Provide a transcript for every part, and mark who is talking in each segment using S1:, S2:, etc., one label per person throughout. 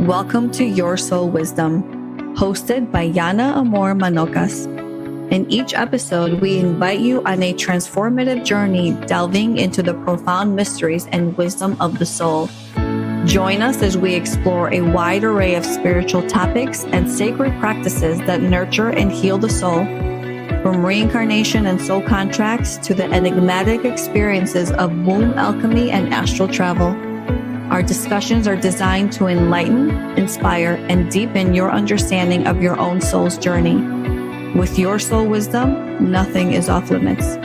S1: Welcome to Your Soul Wisdom, hosted by Yana Amor Manocas. In each episode, we invite you on a transformative journey delving into the profound mysteries and wisdom of the soul. Join us as we explore a wide array of spiritual topics and sacred practices that nurture and heal the soul, from reincarnation and soul contracts to the enigmatic experiences of womb alchemy and astral travel. Our discussions are designed to enlighten, inspire, and deepen your understanding of your own soul's journey. With Your Soul Wisdom, nothing is off limits.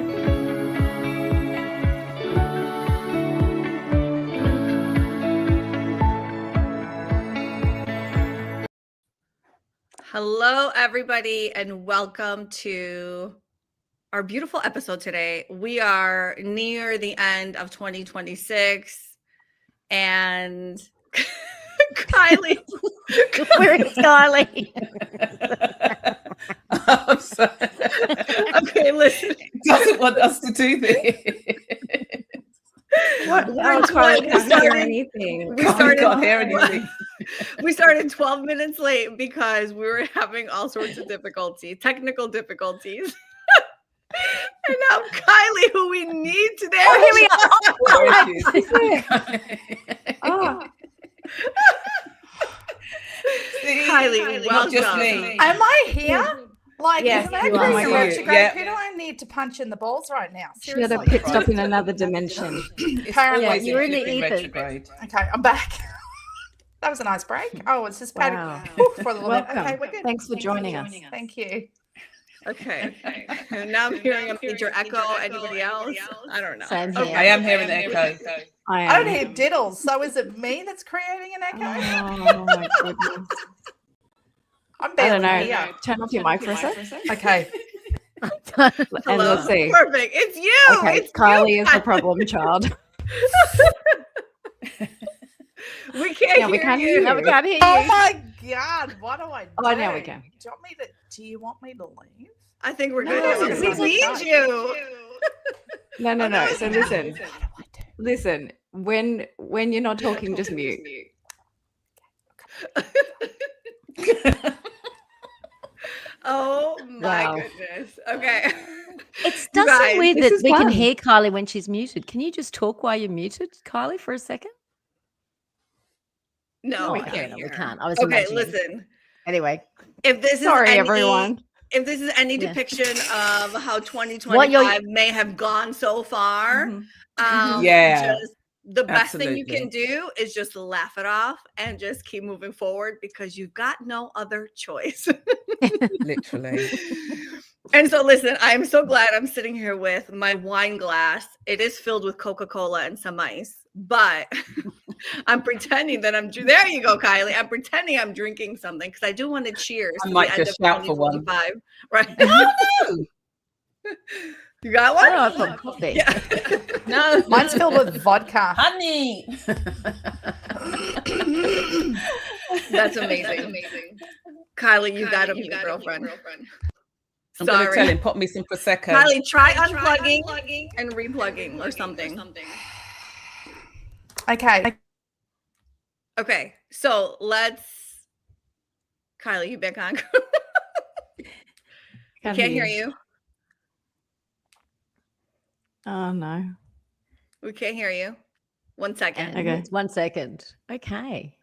S2: Hello, everybody, and welcome to our beautiful episode today. We are near the end of 2026, and Kylie.
S3: Where is Kylie?
S4: I'm sorry.
S2: Okay, listen.
S4: Doesn't want us to do this.
S1: What?
S2: Kylie
S1: can't hear anything.
S4: Can't hear anything.
S2: We started 12 minutes late because we were having all sorts of technical difficulties. And now Kylie, who we need today.
S3: Oh, here we are.
S1: Oh.
S2: Kylie,
S4: not just
S2: welcome.
S4: me.
S5: Am I here? Like,
S1: Yes,
S5: is that
S1: you are.
S5: crazy retrograde?
S4: Yeah.
S5: Who do I need to punch in the balls right now?
S1: She had a
S5: Seriously.
S1: pit stop in another dimension.
S4: It's
S5: Apparently,
S4: always
S3: you're
S4: a
S3: in the
S4: flipping
S3: ether.
S4: retrograde.
S5: Okay, I'm back. That was a nice break. Oh, it's just padding
S1: Wow.
S5: for a little bit.
S1: Welcome.
S5: Okay, we're good.
S1: Thanks for joining us.
S5: Thank you.
S2: Okay. And now I'm hearing a major echo. Anybody else? I don't know.
S3: Same
S2: Okay.
S3: here.
S4: I am hearing the echo.
S5: I don't hear diddles. So is it me that's creating an echo?
S1: Oh my goodness.
S5: I'm
S1: I
S5: barely
S1: don't know.
S5: here.
S1: Turn off your mic for a sec.
S5: Okay.
S1: And
S2: Hello.
S1: let's see.
S2: Perfect. It's you.
S1: Okay,
S2: It's
S1: Kylie
S2: you.
S1: is the problem child.
S2: We can't
S1: Yeah, we
S2: hear
S1: can't
S2: you.
S1: hear you.
S3: No, we can't hear
S5: Oh
S3: you.
S5: my God! What do I do?
S1: Oh, now we can.
S5: Do you want me to leave?
S2: I think we're
S1: No,
S2: good.
S1: this
S2: We
S1: is
S2: need
S5: okay.
S2: you.
S1: No. So listen,
S5: What do I do?
S1: listen. When you're not talking, just mute.
S2: Oh my
S1: Wow.
S2: goodness. Okay.
S3: It
S2: You
S3: does
S2: guys,
S3: seem weird
S1: this
S3: that
S1: is
S3: we can
S1: fun.
S3: hear Kylie when she's muted. Can you just talk while you're muted, Kylie, for a second?
S2: No, we
S3: Okay,
S2: can't
S3: no,
S2: hear.
S3: we can't. I was
S2: Okay,
S3: imagining.
S2: listen.
S3: Anyway,
S2: If this is
S1: Sorry,
S2: any,
S1: everyone.
S2: If this is any
S3: Yeah.
S2: depiction of how
S3: What
S2: 2025 may have gone so far,
S1: Mhm.
S4: Yeah,
S2: just the best thing you can
S4: absolutely.
S2: do is just laugh it off and just keep moving forward because you've got no other choice.
S4: Literally.
S2: And so, listen, I'm so glad I'm sitting here with my wine glass. It is filled with Coca-Cola and some ice, but I'm pretending that there you go, Kylie. I'm pretending I'm drinking something because I do want to cheers
S4: I
S2: to
S4: might
S2: the end
S4: just
S2: of
S4: shout for one.
S2: 2025. Right?
S4: No.
S2: You got
S3: I
S2: one?
S3: don't know if I'm coffee.
S2: Yeah.
S4: No.
S5: Mine's filled with vodka.
S4: Honey.
S2: That's amazing. Kylie, you got to be your girlfriend.
S4: I'm going to tell
S2: Sorry.
S4: him, put me some Prosecco.
S2: Kylie, try unplugging and replugging or something.
S5: Okay.
S2: Okay, so Kylie, you back on? Can't hear you.
S1: Oh no.
S2: We can't hear you. 1 second.
S3: And
S1: Okay.
S3: it's 1 second. Okay.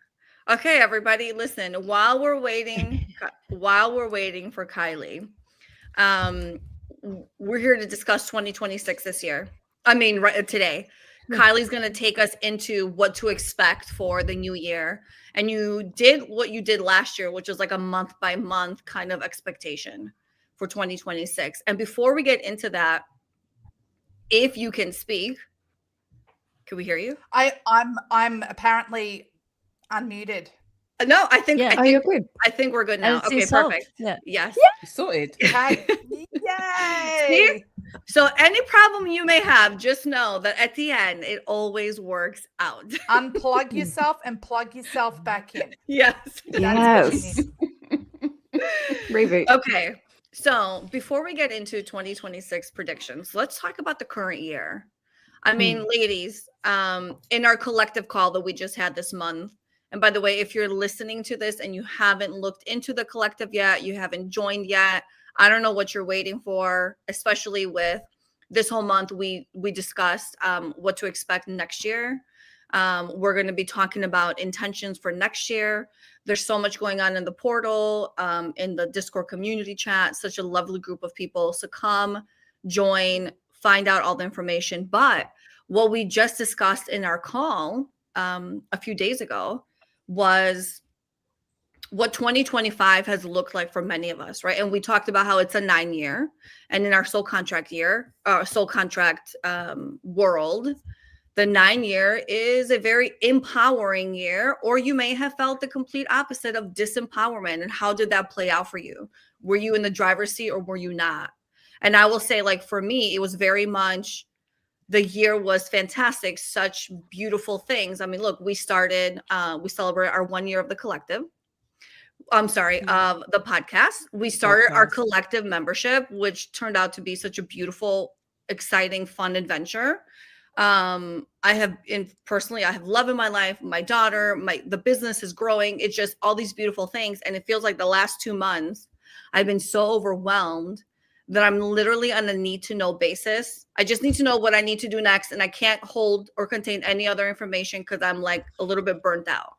S2: Okay, everybody, listen. While we're waiting for Kylie, we're here to discuss 2026 this year. I mean, right today. Kylie's going to take us into what to expect for the new year. And you did what you did last year, which is like a month by month kind of expectation for 2026. And before we get into that, if you can speak, can we hear you?
S5: I'm apparently unmuted.
S2: No, I think
S3: Yeah.
S1: Oh, you're good.
S2: I think we're good
S3: And
S2: now.
S3: it's
S2: Okay,
S3: yourself.
S2: perfect.
S3: Yeah.
S2: Yes.
S4: Sorted.
S5: Okay. Yay!
S2: So any problem you may have, just know that at the end, it always works out.
S5: Unplug yourself and plug yourself back in.
S2: Yes.
S5: That's what you
S1: Yes.
S5: need.
S1: Reboot.
S2: Okay. So before we get into 2026 predictions, let's talk about the current year. I mean, ladies, in our collective call that we just had this month, And by the way, if you're listening to this and you haven't looked into the collective yet, you haven't joined yet, I don't know what you're waiting for, especially with this whole month. We discussed what to expect next year. We're going to be talking about intentions for next year. There's so much going on in the portal, in the Discord community chat, such a lovely group of people. So come, join, find out all the information. But what we just discussed in our call a few days ago was what 2025 has looked like for many of us, right? And we talked about how it's a 9-year, and in our soul contract world, the 9-year is a very empowering year, or you may have felt the complete opposite of disempowerment. And how did that play out for you? Were you in the driver's seat or were you not? And I will say, like, for me, it was very much, the year was fantastic, such beautiful things. I mean, look, we celebrated our 1 year of the collective. I'm sorry, of the podcast. We started our collective membership, which turned out to be such a beautiful, exciting, fun adventure. I have love in my life, my daughter, the business is growing. It's just all these beautiful things. And it feels like the last 2 months, I've been so overwhelmed that I'm literally on a need to know basis. I just need to know what I need to do next. And I can't hold or contain any other information because I'm like a little bit burnt out.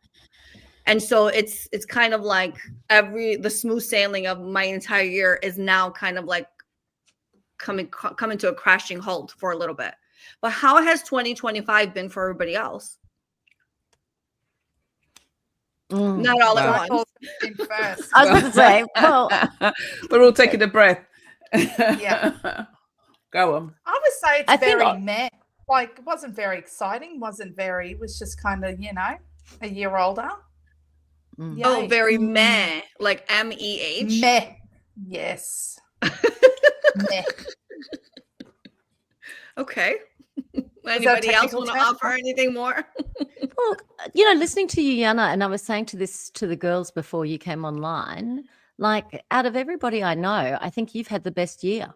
S2: And so it's kind of like the smooth sailing of my entire year is now kind of like coming to a crashing halt for a little bit. But how has 2025 been for everybody else? Not all at once.
S3: I was going to say, well,
S4: we're all taking a breath.
S5: Yeah.
S4: Go on.
S5: I would say it's very meh. Like, it wasn't very exciting. It was just kind of, a year older.
S3: Mm.
S2: Oh, very meh, like MEH.
S5: Meh. Yes. Meh.
S2: Okay. Anybody else want to offer anything more?
S3: Well, listening to you, Yana, and I was saying to the girls before you came online, like, out of everybody I know, I think you've had the best year.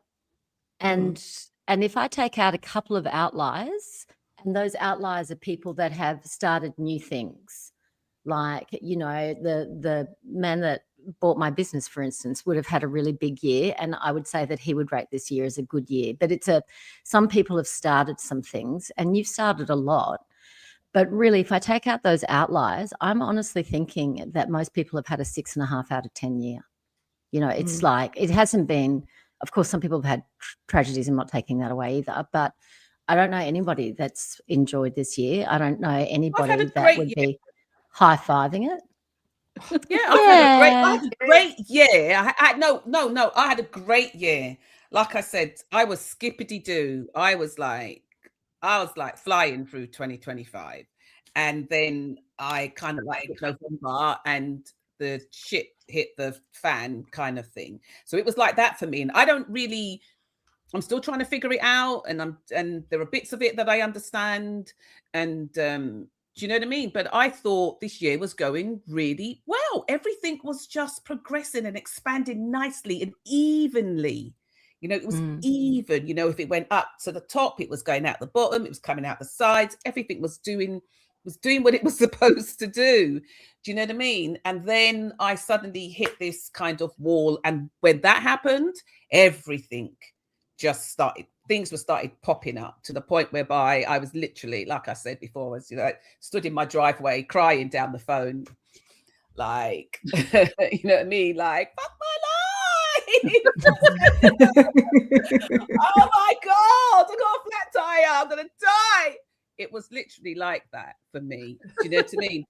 S3: And if I take out a couple of outliers, and those outliers are people that have started new things, like, the man that bought my business, for instance, would have had a really big year, and I would say that he would rate this year as a good year. But some people have started some things, and you've started a lot. But really, if I take out those outliers, I'm honestly thinking that most people have had a 6.5 out of 10 year. It's like, it hasn't been, of course, some people have had tragedies. I'm not taking that away either, but I don't know anybody that's enjoyed this year. I don't know anybody that would be high-fiving it.
S4: Yeah, I had a great year. I had a great year. Like I said, I was skippity-doo. I was like flying through 2025. And then I kind of like November and the shit hit the fan kind of thing. So it was like that for me. And I'm still trying to figure it out. And there are bits of it that I understand. And do you know what I mean? But I thought this year was going really well. Everything was just progressing and expanding nicely and evenly. It was even. If it went up to the top, it was going out the bottom, it was coming out the sides. Everything was doing what it was supposed to do. Do you know what I mean? And then I suddenly hit this kind of wall. And when that happened, everything just started. Things started popping up to the point whereby I was literally, like I said before, I was stood in my driveway crying down the phone, like, you know what I mean? Like, fuck my life. Oh my God, I got a flat tire, I'm gonna die. It was literally like that for me. Do you know what I mean?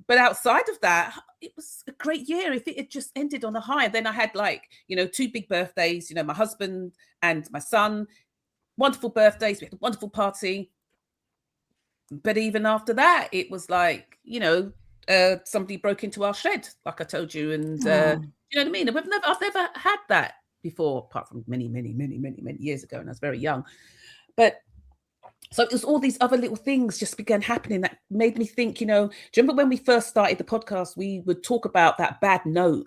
S4: But outside of that, it was a great year. If it had just ended on a high, and then I had 2 big birthdays, my husband and my son, wonderful birthdays. We had a wonderful party. But even after that, it was like, somebody broke into our shed, like I told you. And you know what I mean? I've never had that before, apart from many, many, many, many, many years ago. And I was very young. But so it was all these other little things just began happening that made me think, do you remember when we first started the podcast, we would talk about that bad note?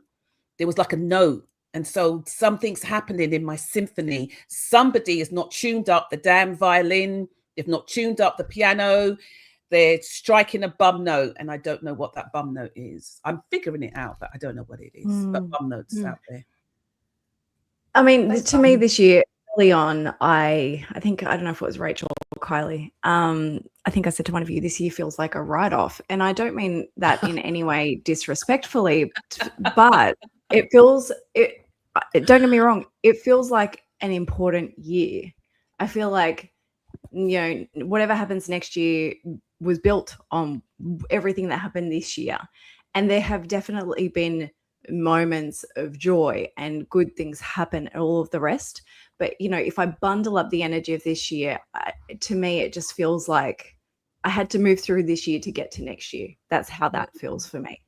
S4: There was like a note. And so something's happening in my symphony. Somebody has not tuned up the damn violin. They've not tuned up the piano. they're striking a bum note, and I don't know what that bum note is. I'm figuring it out, but I don't know what it is. But bum notes out there.
S6: I mean, to me this year, early on, I think, I don't know if it was Rachel or Kylie. I think I said to one of you, this year feels like a write-off. And I don't mean that in any way disrespectfully, but it feels, don't get me wrong, it feels like an important year. I feel like, whatever happens next year was built on everything that happened this year. And there have definitely been moments of joy and good things happen and all of the rest. But, if I bundle up the energy of this year, to me, it just feels like I had to move through this year to get to next year. That's how that feels for me.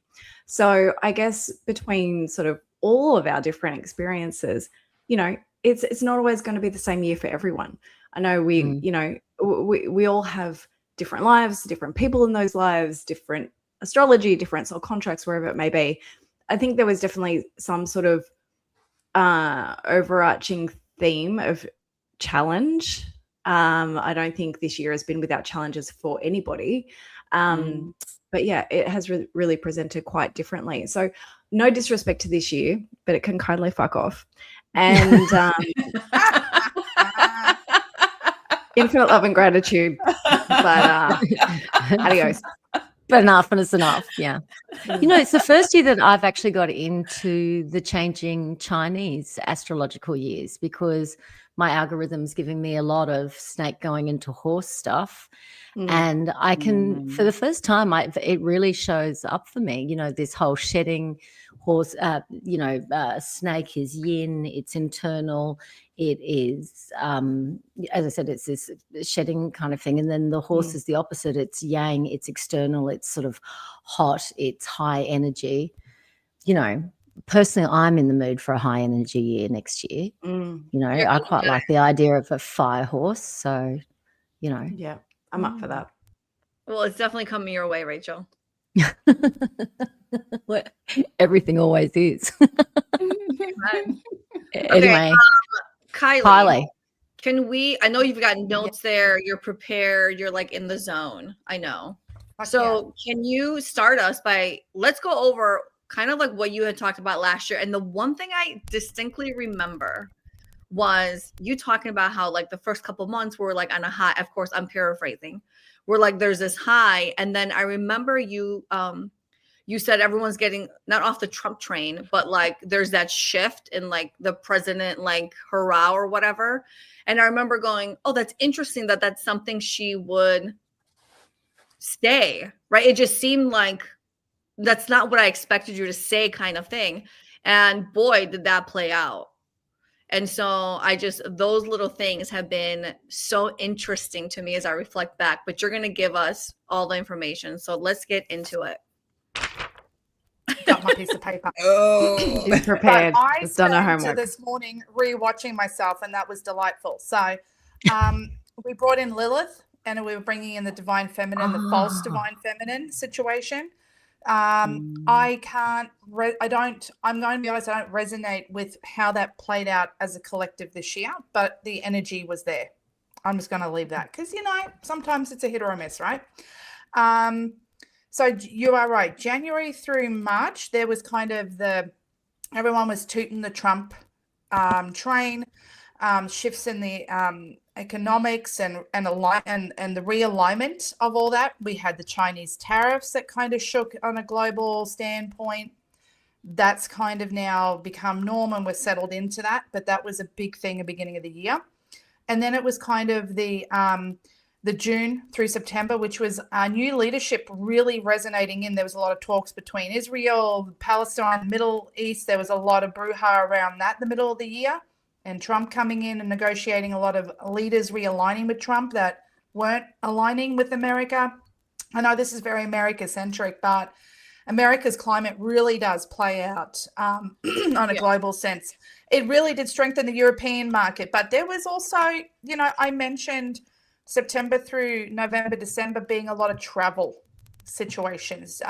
S6: So I guess between sort of all of our different experiences, it's not always going to be the same year for everyone. I know we all have different lives, different people in those lives, different astrology, different soul contracts, wherever it may be. I think there was definitely some sort of overarching theme of challenge. I don't think this year has been without challenges for anybody. But yeah, it has really presented quite differently. So no disrespect to this year, but it can kindly fuck off. And infinite love and gratitude. But adios.
S3: But enough, and it's enough. Yeah. It's the first year that I've actually got into the changing Chinese astrological years, because my algorithm's giving me a lot of snake going into horse stuff. And I can, for the first time, it really shows up for me, this whole shedding horse, snake is yin, it's internal. It is, as I said, it's this shedding kind of thing. And then the horse is the opposite. It's yang, it's external, it's sort of hot, it's high energy. Personally, I'm in the mood for a high energy year next year. I quite like the idea of a fire horse. So,
S6: Yeah, I'm up for that.
S2: Well, it's definitely coming your way, Rachel.
S3: Everything always is. Anyway.
S2: Kylie, I know you've got notes there, you're prepared, you're like in the zone. I know. So can you start us let's go over kind of like what you had talked about last year. And the one thing I distinctly remember was you talking about how like the first couple months were like on a high. Of course, I'm paraphrasing. We're like, there's this high. And then I remember you said everyone's getting not off the Trump train, but like there's that shift in like the president, like hurrah or whatever. And I remember going, oh, that's interesting that that's something she would say, right? It just seemed like that's not what I expected you to say kind of thing. And boy, did that play out. And so those little things have been so interesting to me as I reflect back, but you're going to give us all the information. So let's get into it.
S5: Got my piece of paper.
S6: Oh, she's prepared.
S5: I
S6: done her
S5: spent
S6: homework
S5: this morning rewatching myself, and that was delightful. So we brought in Lilith, and we were bringing in the divine feminine, the false divine feminine situation. I'm going to be honest, I don't resonate with how that played out as a collective this year, but the energy was there. I'm just going to leave that because, sometimes it's a hit or a miss, right? So you are right. January through March, there was kind of everyone was tooting the Trump train, shifts in the economics and the realignment of all that. We had the Chinese tariffs that kind of shook on a global standpoint. That's kind of now become norm and we're settled into that. But that was a big thing at the beginning of the year. And then it was kind of the June through September, which was new leadership really resonating in. There was a lot of talks between Israel, Palestine, Middle East. There was a lot of brouhaha around that in the middle of the year. And Trump coming in and negotiating, a lot of leaders realigning with Trump that weren't aligning with America. I know this is very America-centric, but America's climate really does play out on a global sense. It really did strengthen the European market. But there was also, I mentioned September through November, December being a lot of travel situations,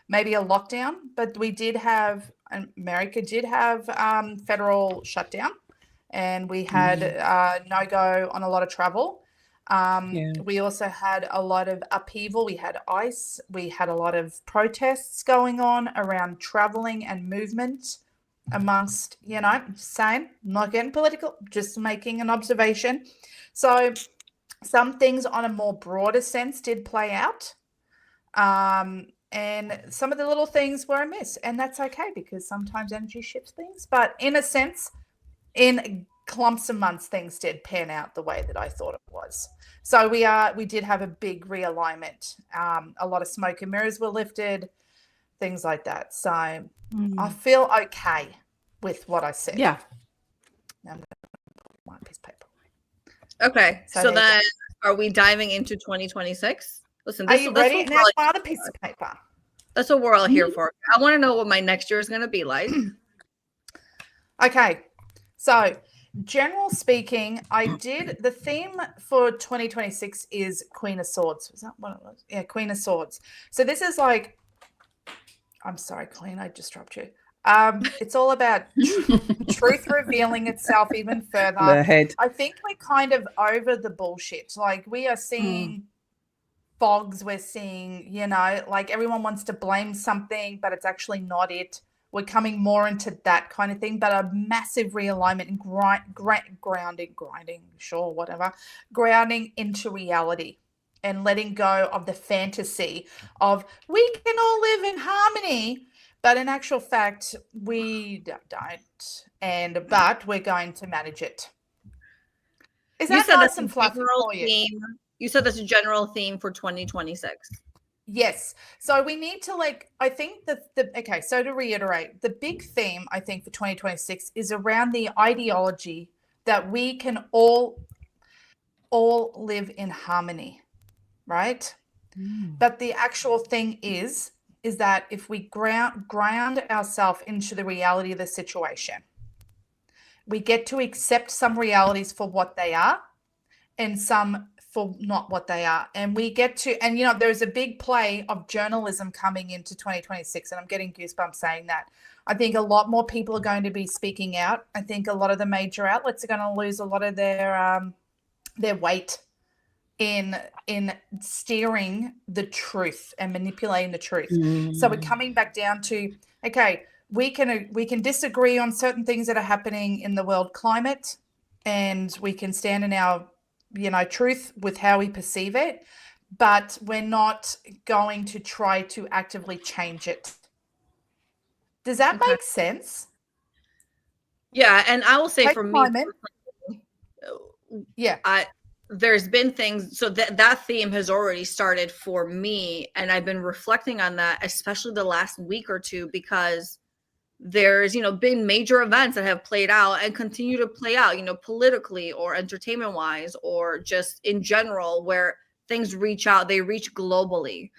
S5: maybe a lockdown, but America did have federal shutdown, and we had no-go on a lot of travel. We also had a lot of upheaval. We had ICE. We had a lot of protests going on around traveling and movement amongst, saying, not getting political, just making an observation. So some things on a more broader sense did play out. And some of the little things were amiss, and that's okay because sometimes energy shifts things. But in a sense, in clumps of months, things did pan out the way that I thought it was. So we did have a big realignment. A lot of smoke and mirrors were lifted, things like that. So I feel okay with what I said.
S6: Yeah.
S5: Now I'm going to put my piece of paper.
S2: Okay.
S5: So
S2: So
S5: there you
S2: then are we diving into 2026? Listen,
S5: Are you ready? Now my other piece of paper.
S2: That's what we're all here for. I want to know what my next year is going to be like.
S5: Okay. So general speaking, the theme for 2026 is Queen of Swords. Is that what it was? Yeah, Queen of Swords. So this is like, I'm sorry, Queen, I just dropped you. It's all about truth revealing itself even further.
S4: The head.
S5: I think we're kind of over the bullshit. Like we are seeing fogs, we're seeing, like everyone wants to blame something, but it's actually not it. We're coming more into that kind of thing, but a massive realignment and grounding into reality and letting go of the fantasy of we can all live in harmony. But in actual fact, we don't, but we're going to manage it. Is that nice and fluffy for you?
S2: You said that's a general theme for 2026.
S5: Yes. So we need to I think okay, so to reiterate, the big theme I think for 2026 is around the ideology that we can all live in harmony, right? But the actual thing is that if we ground ourselves into the reality of the situation, we get to accept some realities for what they are and some for not what they are. And we get to, and there's a big play of journalism coming into 2026, and I'm getting goosebumps saying that. I think a lot more people are going to be speaking out. I think a lot of the major outlets are going to lose a lot of their weight in steering the truth and manipulating the truth. So we're coming back down to, okay, we can disagree on certain things that are happening in the world climate, and we can stand in our truth with how we perceive it, but we're not going to try to actively change it. Does that make sense?
S2: Yeah, and I will say for me, there's been things, so that theme has already started for me, and I've been reflecting on that, especially the last week or two, because there's been major events that have played out and continue to play out, politically or entertainment wise or just in general, where things reach out, they reach globally,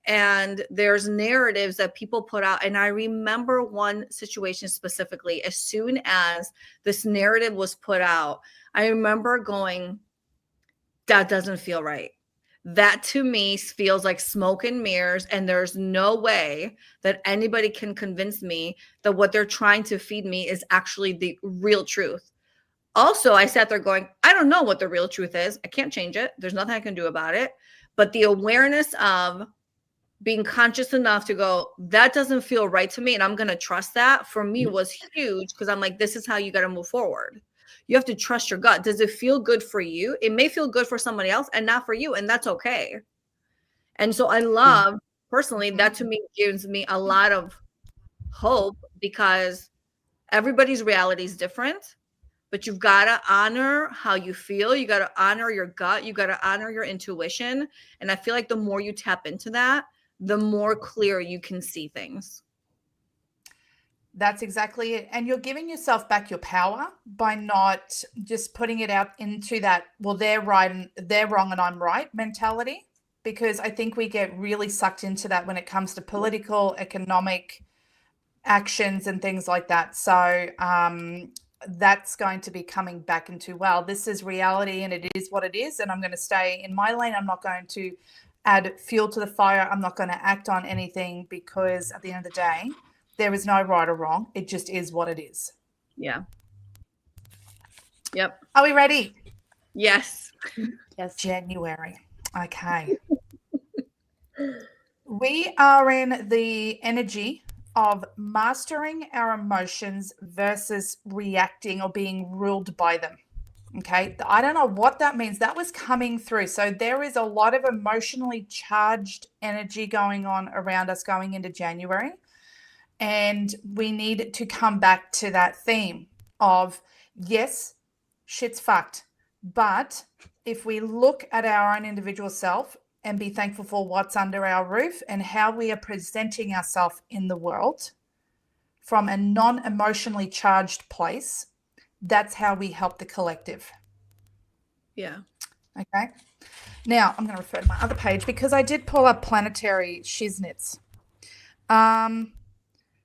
S2: and there's narratives that people put out. And I remember one situation specifically, as soon as this narrative was put out, I remember going, that doesn't feel right. That to me feels like smoke and mirrors, and there's no way that anybody can convince me that what they're trying to feed me is actually the real truth. Also, I sat there going, I don't know what the real truth is. I can't change it. There's nothing I can do about it. But the awareness of being conscious enough to go, that doesn't feel right to me, and I'm going to trust that, for me was huge, because I'm like, this is how you got to move forward. You have to trust your gut. Does it feel good for you? It may feel good for somebody else and not for you, and that's okay. And so I love, personally, that to me gives me a lot of hope, because everybody's reality is different, but you've got to honor how you feel. You got to honor your gut. You got to honor your intuition. And I feel like the more you tap into that, the more clear you can see things.
S5: That's exactly it. And you're giving yourself back your power by not just putting it out into that, well, they're right and they're wrong and I'm right mentality, because I think we get really sucked into that when it comes to political, economic actions and things like that. So that's going to be coming back into, well, this is reality and it is what it is, and I'm going to stay in my lane. I'm not going to add fuel to the fire. I'm not going to act on anything, because at the end of the day, there is no right or wrong. It just is what it is.
S2: Yeah. Yep.
S5: Are we ready?
S2: Yes.
S3: Yes.
S5: January. Okay. We are in the energy of mastering our emotions versus reacting or being ruled by them. Okay. I don't know what that means. That was coming through. So there is a lot of emotionally charged energy going on around us going into January. And we need to come back to that theme of, yes, shit's fucked. But if we look at our own individual self and be thankful for what's under our roof and how we are presenting ourselves in the world from a non-emotionally charged place, that's how we help the collective.
S2: Yeah.
S5: Okay. Now I'm going to refer to my other page because I did pull up planetary shiznits.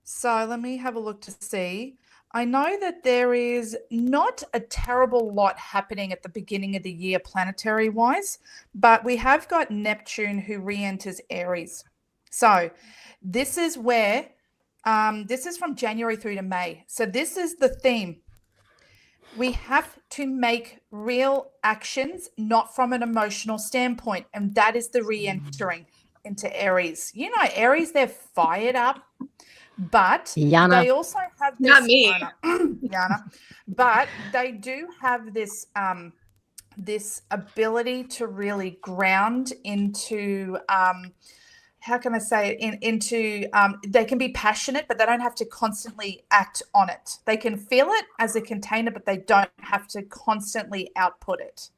S5: So let me have a look to see. I know that there is not a terrible lot happening at the beginning of the year planetary wise, but we have got Neptune who re-enters Aries. So this is where, this is from January through to May. So this is the theme. We have to make real actions, not from an emotional standpoint. And that is the re-entering into Aries. You know, Aries, they're fired up, but
S3: Yana.
S5: they also have this.
S2: Not me.
S5: Yana. But they do have this this ability to really ground into how can I say it? Into they can be passionate, but they don't have to constantly act on it. They can feel it as a container, but they don't have to constantly output it.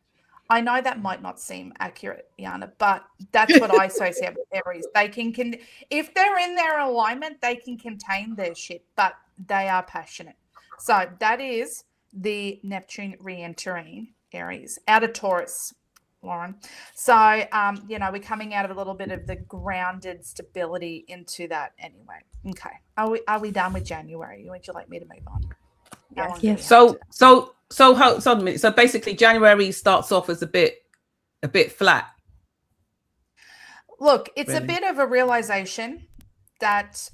S5: I know that might not seem accurate, Yana, but that's what I associate with Aries. They can if they're in their alignment, they can contain their shit, but they are passionate. So that is the Neptune re-entering Aries out of Taurus, Lauren. So, you know, we're coming out of a little bit of the grounded stability into that anyway. Okay. Are we done with January? Would you like me to move on?
S6: Yes.
S4: So hold on a minute. So basically January starts off as a bit flat.
S5: Look, it's
S4: Really?
S5: a bit of a realization that,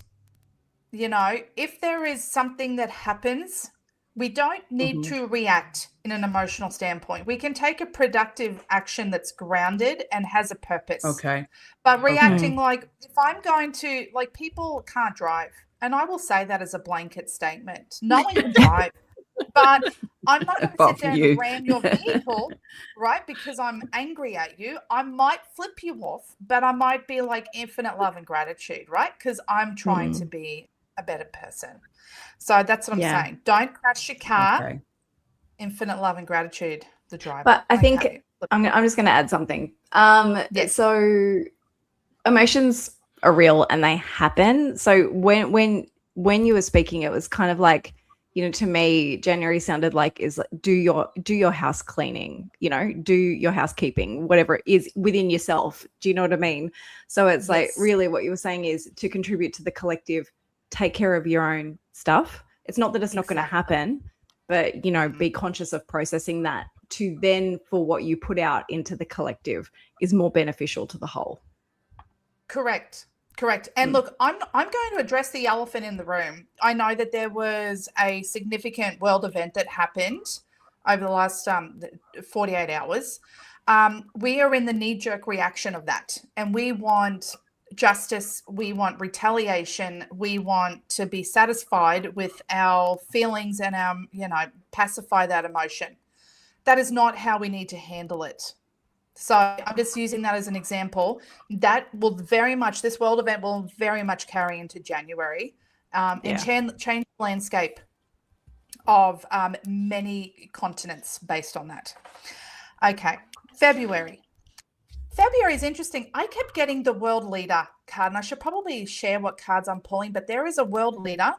S5: you know, if there is something that happens, we don't need to react in an emotional standpoint. We can take a productive action that's grounded and has a purpose.
S4: Okay.
S5: But reacting like, if I'm going to, like, people can't drive. And I will say that as a blanket statement. No one can drive. But I'm not going to
S4: Apart
S5: sit there
S4: from you.
S5: and ram your vehicle, right? Because I'm angry at you. I might flip you off, but I might be like infinite love and gratitude, right? Because I'm trying to be a better person. So that's what I'm saying. Don't crash your car.
S4: Okay.
S5: Infinite love and gratitude, the driver.
S6: But I think I'm just going to add something.
S5: Yes.
S6: So emotions are real and they happen. So when you were speaking, it was kind of like, you know, to me, January sounded like is like, do your house cleaning, you know, do your housekeeping, whatever it is within yourself. Do you know what I mean? So it's like really what you were saying is to contribute to the collective, take care of your own stuff. It's not that it's not going to happen, but, you know, be conscious of processing that to then for what you put out into the collective is more beneficial to the whole.
S5: Correct. And look, I'm going to address the elephant in the room. I know that there was a significant world event that happened over the last 48 hours. We are in the knee-jerk reaction of that, and we want justice, we want retaliation, we want to be satisfied with our feelings and our, you know, pacify that emotion. That is not how we need to handle it. So I'm just using that as an example. That will very much, this world event will very much carry into January and change the landscape of many continents based on that. Okay, February. February is interesting. I kept getting the world leader card, and I should probably share what cards I'm pulling, but there is a world leader.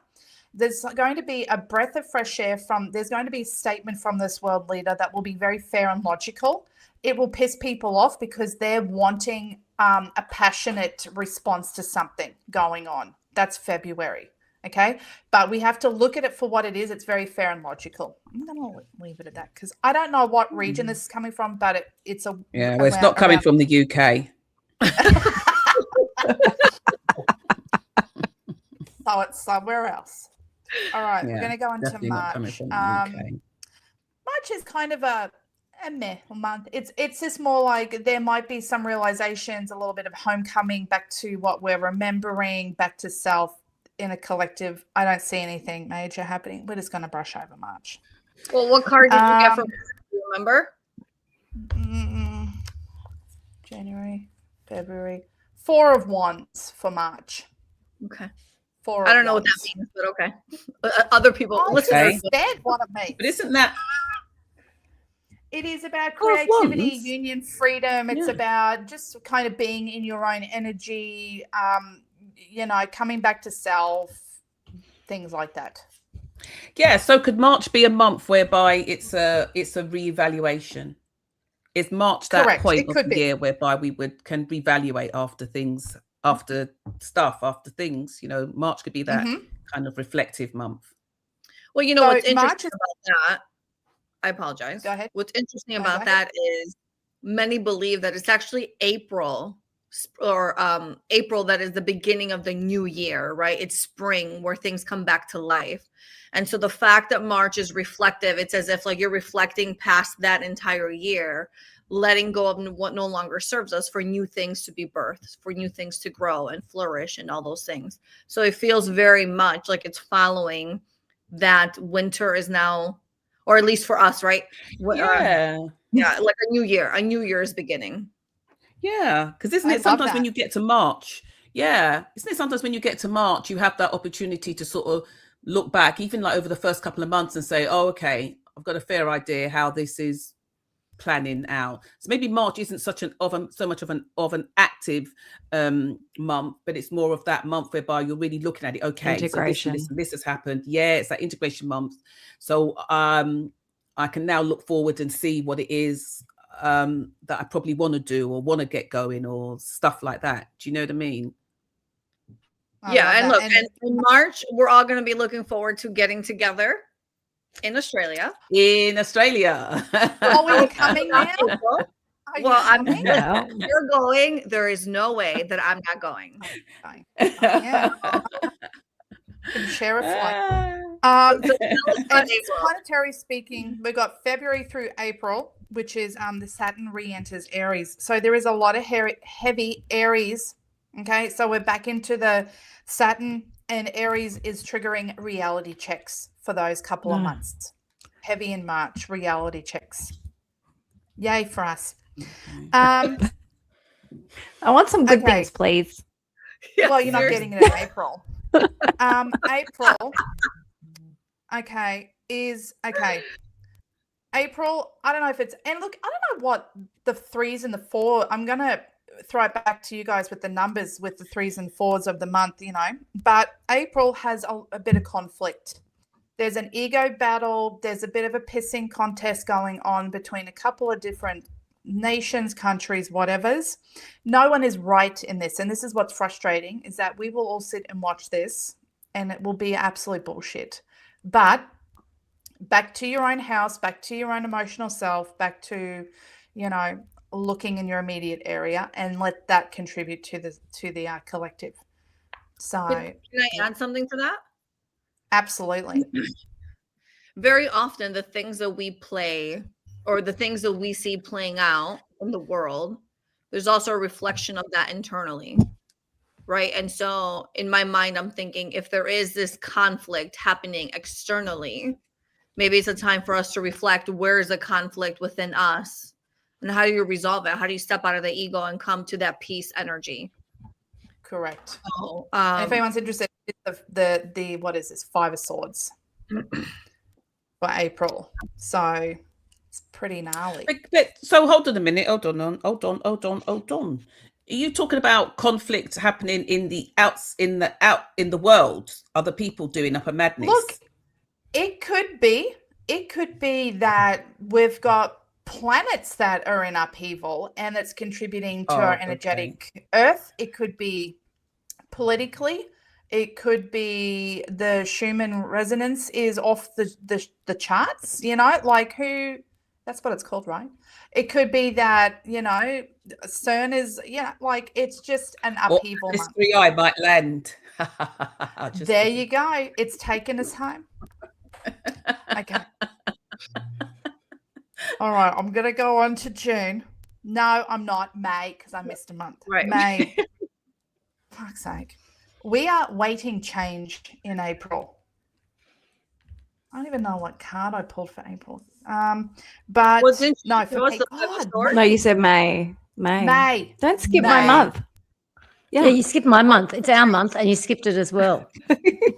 S5: There's going to be a breath of fresh air there's going to be a statement from this world leader that will be very fair and logical. It will piss people off because they're wanting a passionate response to something going on. That's February. Okay. But we have to look at it for what it is. It's very fair and logical. I'm going to leave it at that because I don't know what region this is coming from, but it's a.
S4: Yeah. Well, it's not coming from the UK.
S5: So it's somewhere else. All right.
S4: Yeah,
S5: we're going to go into
S4: definitely not coming
S5: March.
S4: from the UK.
S5: March is kind of a a meh month. It's just more like there might be some realizations, a little bit of homecoming back to what we're remembering, back to self in a collective. I don't see anything major happening. We're just going to brush over March.
S2: Well, what card did you get from? Do you remember?
S5: January, February, 4 of Wands for March.
S2: Okay.
S5: I
S2: don't know what that means, but okay. Other people, listeners,
S5: said what it means.
S4: But isn't that?
S5: It is about
S4: Four of
S5: creativity,
S4: Wands?
S5: union, freedom. It's about just kind of being in your own energy. Coming back to self, things like that.
S4: Yeah. So could March be a month whereby it's a reevaluation? Is March that
S5: Correct.
S4: point of the year whereby we can reevaluate after things, after things? March could be that kind of reflective month.
S2: Well, what's interesting about that, I apologize.
S5: Go ahead.
S2: What's interesting about that is many believe that it's actually April that is the beginning of the new year, right? It's spring where things come back to life. And so the fact that March is reflective, it's as if like you're reflecting past that entire year, letting go of what no longer serves us for new things to be birthed, for new things to grow and flourish and all those things. So it feels very much like it's following that winter is now, or at least for us, right? Like a new year is beginning.
S4: Yeah, because isn't it sometimes when you get to March, you have that opportunity to sort of look back, even like over the first couple of months, and say, oh, okay, I've got a fair idea how this is planning out. So maybe March isn't so much of an active month, but it's more of that month whereby you're really looking at it. Okay,
S6: integration.
S4: So this has happened. Yeah, it's that integration month. So I can now look forward and see what it is that I probably want to do or want to get going or stuff like that. Do you know what I mean?
S2: And look, and in March, we're all going to be looking forward to getting together in Australia.
S5: Oh, are you coming now?
S2: You're going. There is no way that I'm not going.
S5: Fine. Yeah. Can share a flight. Planetary speaking, we got February through April, which is the Saturn re-enters Aries. So there is a lot of heavy Aries. Okay, so we're back into the Saturn, and Aries is triggering reality checks for those couple of months. Heavy in March, reality checks. Yay for us.
S6: I want some good things, please.
S5: Yeah, well, you're not getting it in April. April, April, I don't know if it's, and look, I don't know what the 3s and the 4, I'm going to throw it back to you guys with the numbers with the 3s and 4s of the month, but April has a bit of conflict. There's an ego battle. There's a bit of a pissing contest going on between a couple of different nations, countries, whatevers. No one is right in this. And this is what's frustrating, is that we will all sit and watch this and it will be absolute bullshit. But back to your own house, back to your own emotional self, back to, looking in your immediate area and let that contribute to the collective. So
S2: can I add something to that?
S5: Absolutely.
S2: Very often the things that we play or the things that we see playing out in the world, there's also a reflection of that internally, right? And so in my mind, I'm thinking if there is this conflict happening externally, maybe it's a time for us to reflect, where is the conflict within us and how do you resolve it? How do you step out of the ego and come to that peace energy?
S5: Correct.
S2: So,
S5: and if anyone's interested, the what is this, 5 of Swords for April. So it's pretty gnarly.
S4: But so hold on a minute. Hold on. Are you talking about conflict happening in the world? Other people doing up a madness?
S5: Look, it could be that we've got planets that are in upheaval and it's contributing to our energetic Earth. It could be politically. It could be the Schumann resonance is off the charts, like who, that's what it's called, right? It could be that, CERN is, like it's just an upheaval.
S4: This 3i might land.
S5: There you go. It's taken us home. Okay. All right, I'm going to go on to June. No, I'm not. May, because I missed a month.
S2: Right.
S5: May. Fuck's sake. We are waiting change in April. I don't even know what card I pulled for April. But
S2: Well, didn't you
S5: no,
S2: give
S5: for
S2: us
S5: May.
S2: the five
S5: God,
S2: stars?
S6: No, you said May. May.
S5: May.
S6: Don't skip my
S5: May.
S6: month.
S3: Yeah, you skipped my month. It's our month, and you skipped it as well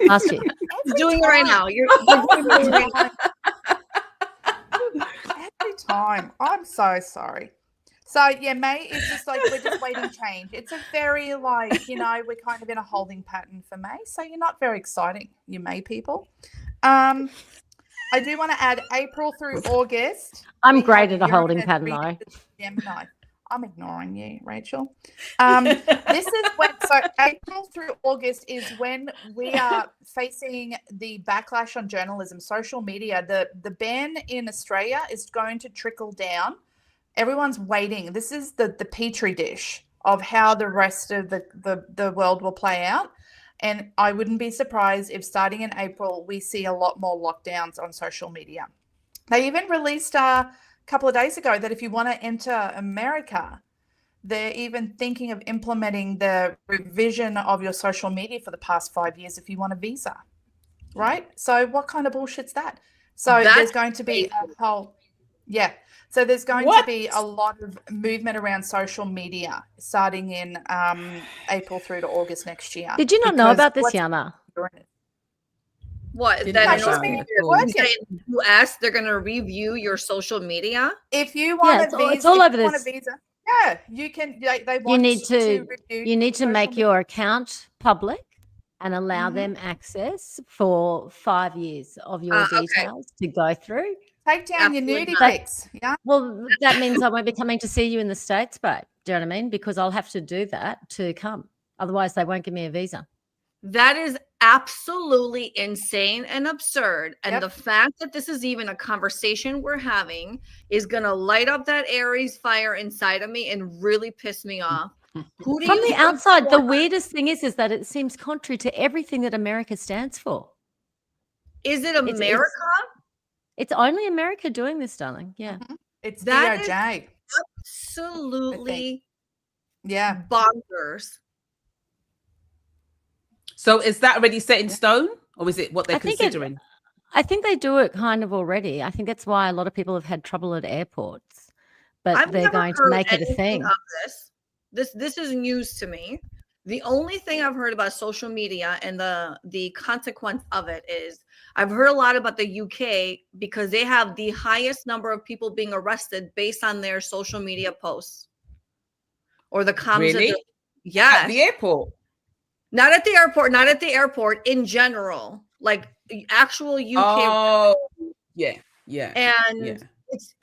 S3: last year.
S2: You're doing it right now. You're doing it right now.
S5: Every time. I'm so sorry. So yeah, May is just like we're just waiting change. It's a very like, you know, we're kind of in a holding pattern for May. So you're not very exciting, you May people. I do want to add April through August.
S3: I'm
S5: we
S3: great
S5: have
S3: at a holding
S5: Uranus
S3: pattern,
S5: reading
S3: though.
S5: the Gemini. I'm ignoring you, Rachel. This is when, so April through August is when we are facing the backlash on journalism, social media. The ban in Australia is going to trickle down. Everyone's waiting. This is the petri dish of how the rest of the world will play out. And I wouldn't be surprised if starting in April, we see a lot more lockdowns on social media. They even released a couple of days ago that if you want to enter America, they're even thinking of implementing the revision of your social media for the past 5 years if you want a visa, right? So what kind of bullshit's that? So there's going to be a whole, yeah. So there's going to be a lot of movement around social media starting in April through to August next year.
S3: Did you not know about this, Yana?
S2: What?
S4: Didn't
S2: That
S4: know
S2: in
S4: about it at all.
S2: the US, they're going to review your social media?
S5: If you want
S3: it's all over this.
S5: visa, yeah, you can. They want
S3: You need to
S5: review
S3: you need to
S5: social
S3: make
S5: media.
S3: your account public and allow them access for 5 years of your
S2: Okay.
S3: details to go through.
S5: Take down your
S2: Absolutely
S5: nudie
S2: not.
S5: pics. Yeah.
S3: Well, that means I won't be coming to see you in the States, babe. Do you know what I mean? Because I'll have to do that to come. Otherwise, they won't give me a visa.
S2: That is absolutely insane and absurd. And
S5: Yep.
S2: the fact that this is even a conversation we're having is going to light up that Aries fire inside of me and really piss me off. Who do
S3: From
S2: you
S3: the
S2: think
S3: outside, the
S2: for-
S3: weirdest thing is that it seems contrary to everything that America stands for.
S2: Is it
S3: It's-
S2: America?
S3: It's only America doing this, darling. Yeah.
S5: It's
S2: That is-
S5: DOJ.
S2: Absolutely
S5: Yeah.
S2: bonkers.
S4: So is that already set in stone, or is it what they're
S3: I think
S4: considering?
S3: I think they do it kind of already. I think that's why a lot of people have had trouble at airports, but
S2: I've
S3: they're
S2: never
S3: going to
S2: heard
S3: make it a
S2: anything
S3: thing.
S2: of this is news to me. The only thing I've heard about social media and the consequence of it is I've heard a lot about the UK because they have the highest number of people being arrested based on their social media posts or the comments.
S4: Really?
S2: Yes.
S4: At the airport?
S2: Not at the airport, not at the airport, in general, like actual UK.
S4: Oh, yeah.
S2: And
S4: yeah.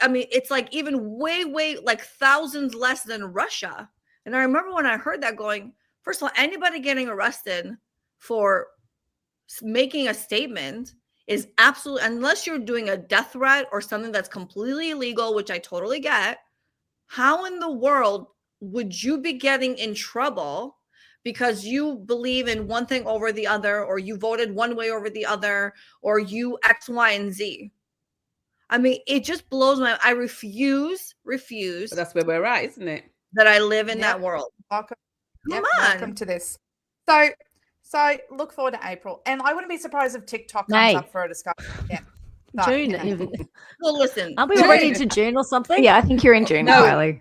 S2: it's like even way like thousands less than Russia. And I remember when I heard that going, first of all, anybody getting arrested for making a statement is absolutely, unless you're doing a death threat or something that's completely illegal, which I totally get. How in the world would you be getting in trouble because you believe in one thing over the other, or you voted one way over the other, or you X, Y, and Z? I mean, it just blows my. I refuse
S4: But that's where we're at, isn't it?
S2: that I live in
S5: Yep.
S2: that world.
S5: Welcome.
S2: Come
S5: Welcome
S2: on.
S5: to this. So look forward to April, and I wouldn't be surprised if TikTok comes
S3: May.
S5: up for a discussion. Yeah. No,
S3: June.
S5: you know.
S2: Well, listen.
S3: Aren't we
S2: June-
S3: already into June or something?
S6: Yeah, I think you're in June,
S4: No.
S6: Kylie.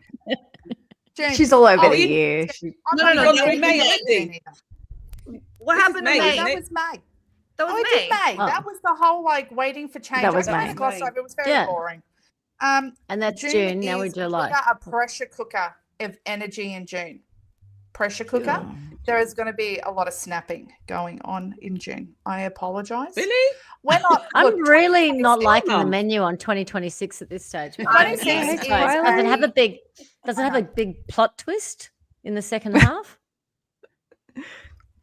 S5: June.
S6: She's all over
S5: Oh,
S6: the
S5: you-
S6: year.
S5: I'm
S2: No,
S5: not
S2: no,
S5: going
S2: no,
S5: to
S2: you-
S5: May
S2: May.
S5: either.
S2: What
S4: This is
S2: happened
S4: May,
S2: in May?
S4: isn't
S5: That
S4: it?
S5: was May.
S2: That was
S5: I
S2: May.
S5: did May.
S3: Oh.
S5: That was the whole like waiting for change.
S6: That was
S5: I kind
S6: May.
S5: of glossed over. It was very
S3: Yeah.
S5: boring.
S3: And that's June. Now we're
S5: is
S3: July.
S5: We are a pressure cooker of energy in June. Pressure cooker. There is going to be a lot of snapping going on in June. I apologize.
S4: Really?
S5: We're not.
S3: I'm
S5: look,
S3: really not
S5: 2026
S3: liking the
S4: month.
S3: menu on 2026 at this stage.
S5: 26
S3: Does
S5: is
S3: it have a big? Does it have
S5: I
S3: a
S5: know.
S3: big plot twist in the second half?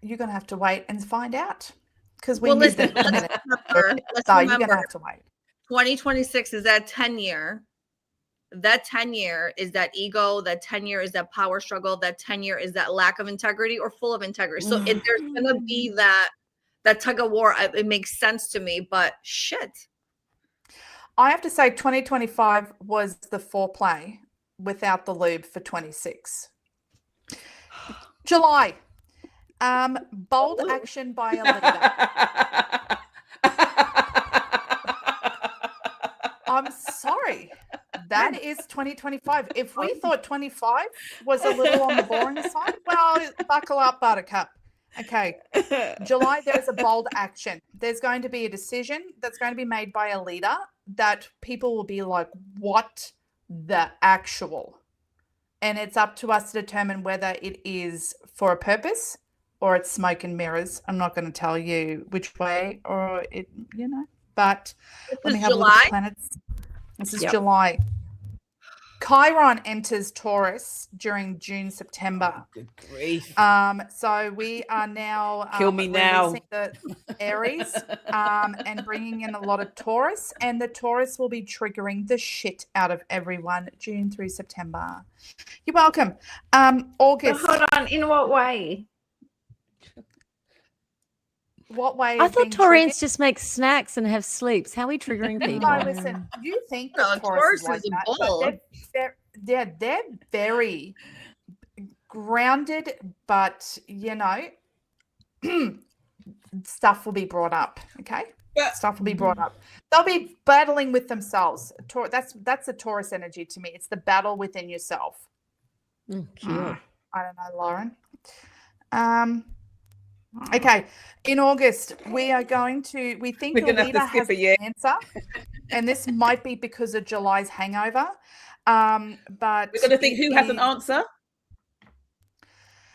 S5: You're going to have to wait and find out because we
S2: Well,
S5: need
S2: listen,
S5: the
S2: let's
S5: minute.
S2: remember,
S5: So you're going to have to wait.
S2: 2026 is that 10-year. That 10-year is that ego. That 10-year is that power struggle. That 10-year is that lack of integrity or full of integrity. So if there's going to be that tug of war, it makes sense to me. But shit.
S5: I have to say 2025 was the foreplay without the lube for 26. July. Bold action by a leader. I'm sorry. That is 2025. If we thought 25 was a little on the boring side, well, buckle up, buttercup. Okay. July, there's a bold action. There's going to be a decision that's going to be made by a leader that people will be like, what the actual? And it's up to us to determine whether it is for a purpose or it's smoke and mirrors. I'm not going to tell you which way or it, but let me have a look at the planets. This is July. Chiron enters Taurus during June, September.
S4: Oh, good grief.
S5: So we are now
S4: Kill me now.
S5: releasing the Aries and bringing in a lot of Taurus, and the Taurus will be triggering the shit out of everyone June through September. You're welcome. August.
S6: But hold on, in what way?
S5: What way?
S3: I
S5: of
S3: thought
S5: being
S3: Taurians just make snacks and have sleeps. How are we triggering people?
S5: No, listen. You think that
S2: No,
S5: Taurus is
S2: Taurus
S5: like
S2: is a
S5: that,
S2: bull.
S5: but they're very grounded, but stuff will be brought up. Okay, stuff will be brought up. They'll be battling with themselves. That's a Taurus energy to me. It's the battle within yourself.
S3: Cute.
S5: I don't know, Lauren. Okay, in August we think
S4: We're
S5: the
S4: gonna have to
S5: leader
S4: skip
S5: has
S4: a year.
S5: an answer, and this might be because of July's hangover. But
S4: We're going to think who has an answer?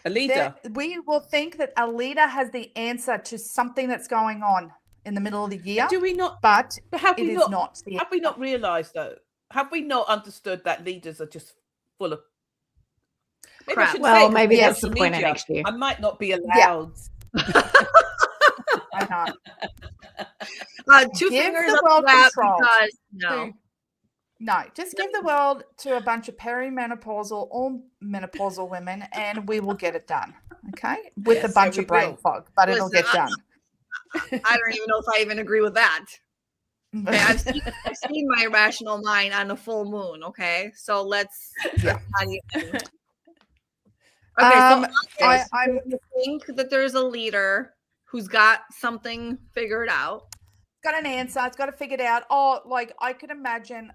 S4: A leader.
S5: We will think that a leader has the answer to something that's going on in the middle of the year.
S4: Do we not?
S5: But
S4: have
S5: it
S4: we
S5: is
S4: not?
S5: not the
S4: Have we not realised though? Have we not understood that leaders are just full of maybe I
S2: Crap.
S4: shouldn't
S6: Well,
S4: say it 'cause
S6: maybe
S4: of
S6: that's the
S4: social
S6: point of
S4: media.
S6: next year.
S4: I might not be allowed.
S5: I know.
S2: Two
S5: Give
S2: fingers
S5: the
S2: up
S5: world
S2: that
S5: control
S2: because no.
S5: No, just give the world to a bunch of perimenopausal or menopausal women, and we will get it done. Okay, with
S4: Yes,
S5: a bunch
S4: yeah,
S5: of brain
S4: we will.
S5: fog, but it'll
S2: Listen,
S5: get done.
S2: I don't even know if I even agree with that. Okay, I've seen my rational mind on a full moon. Okay, so let's not even. Okay, so I think that there's a leader who's got something figured out.
S5: Got an answer. It's got it figured out. Oh, like I could imagine.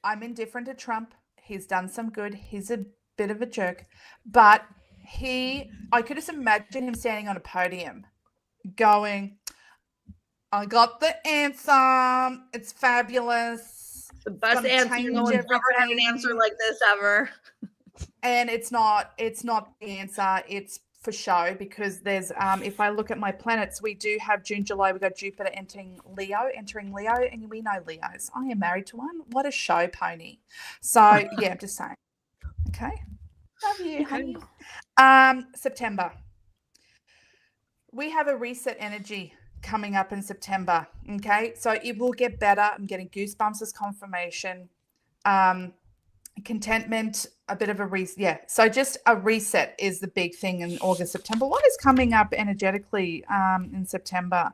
S5: I'm indifferent to Trump. He's done some good. He's a bit of a jerk, but I could just imagine him standing on a podium, going, "I got the answer. It's fabulous.
S2: The best answer. No one's ever had an answer like this ever."
S5: And it's not the answer. It's for show because there's if I look at my planets, we do have June, July, we got Jupiter entering Leo, and we know Leos. I am married to one. What a show pony. So yeah, I'm just saying. Okay. Love you, honey. September. We have a reset energy coming up in September. Okay. So it will get better. I'm getting goosebumps as confirmation. Contentment, a bit of a reset. Yeah. So just a reset is the big thing in August, September. What is coming up energetically in September?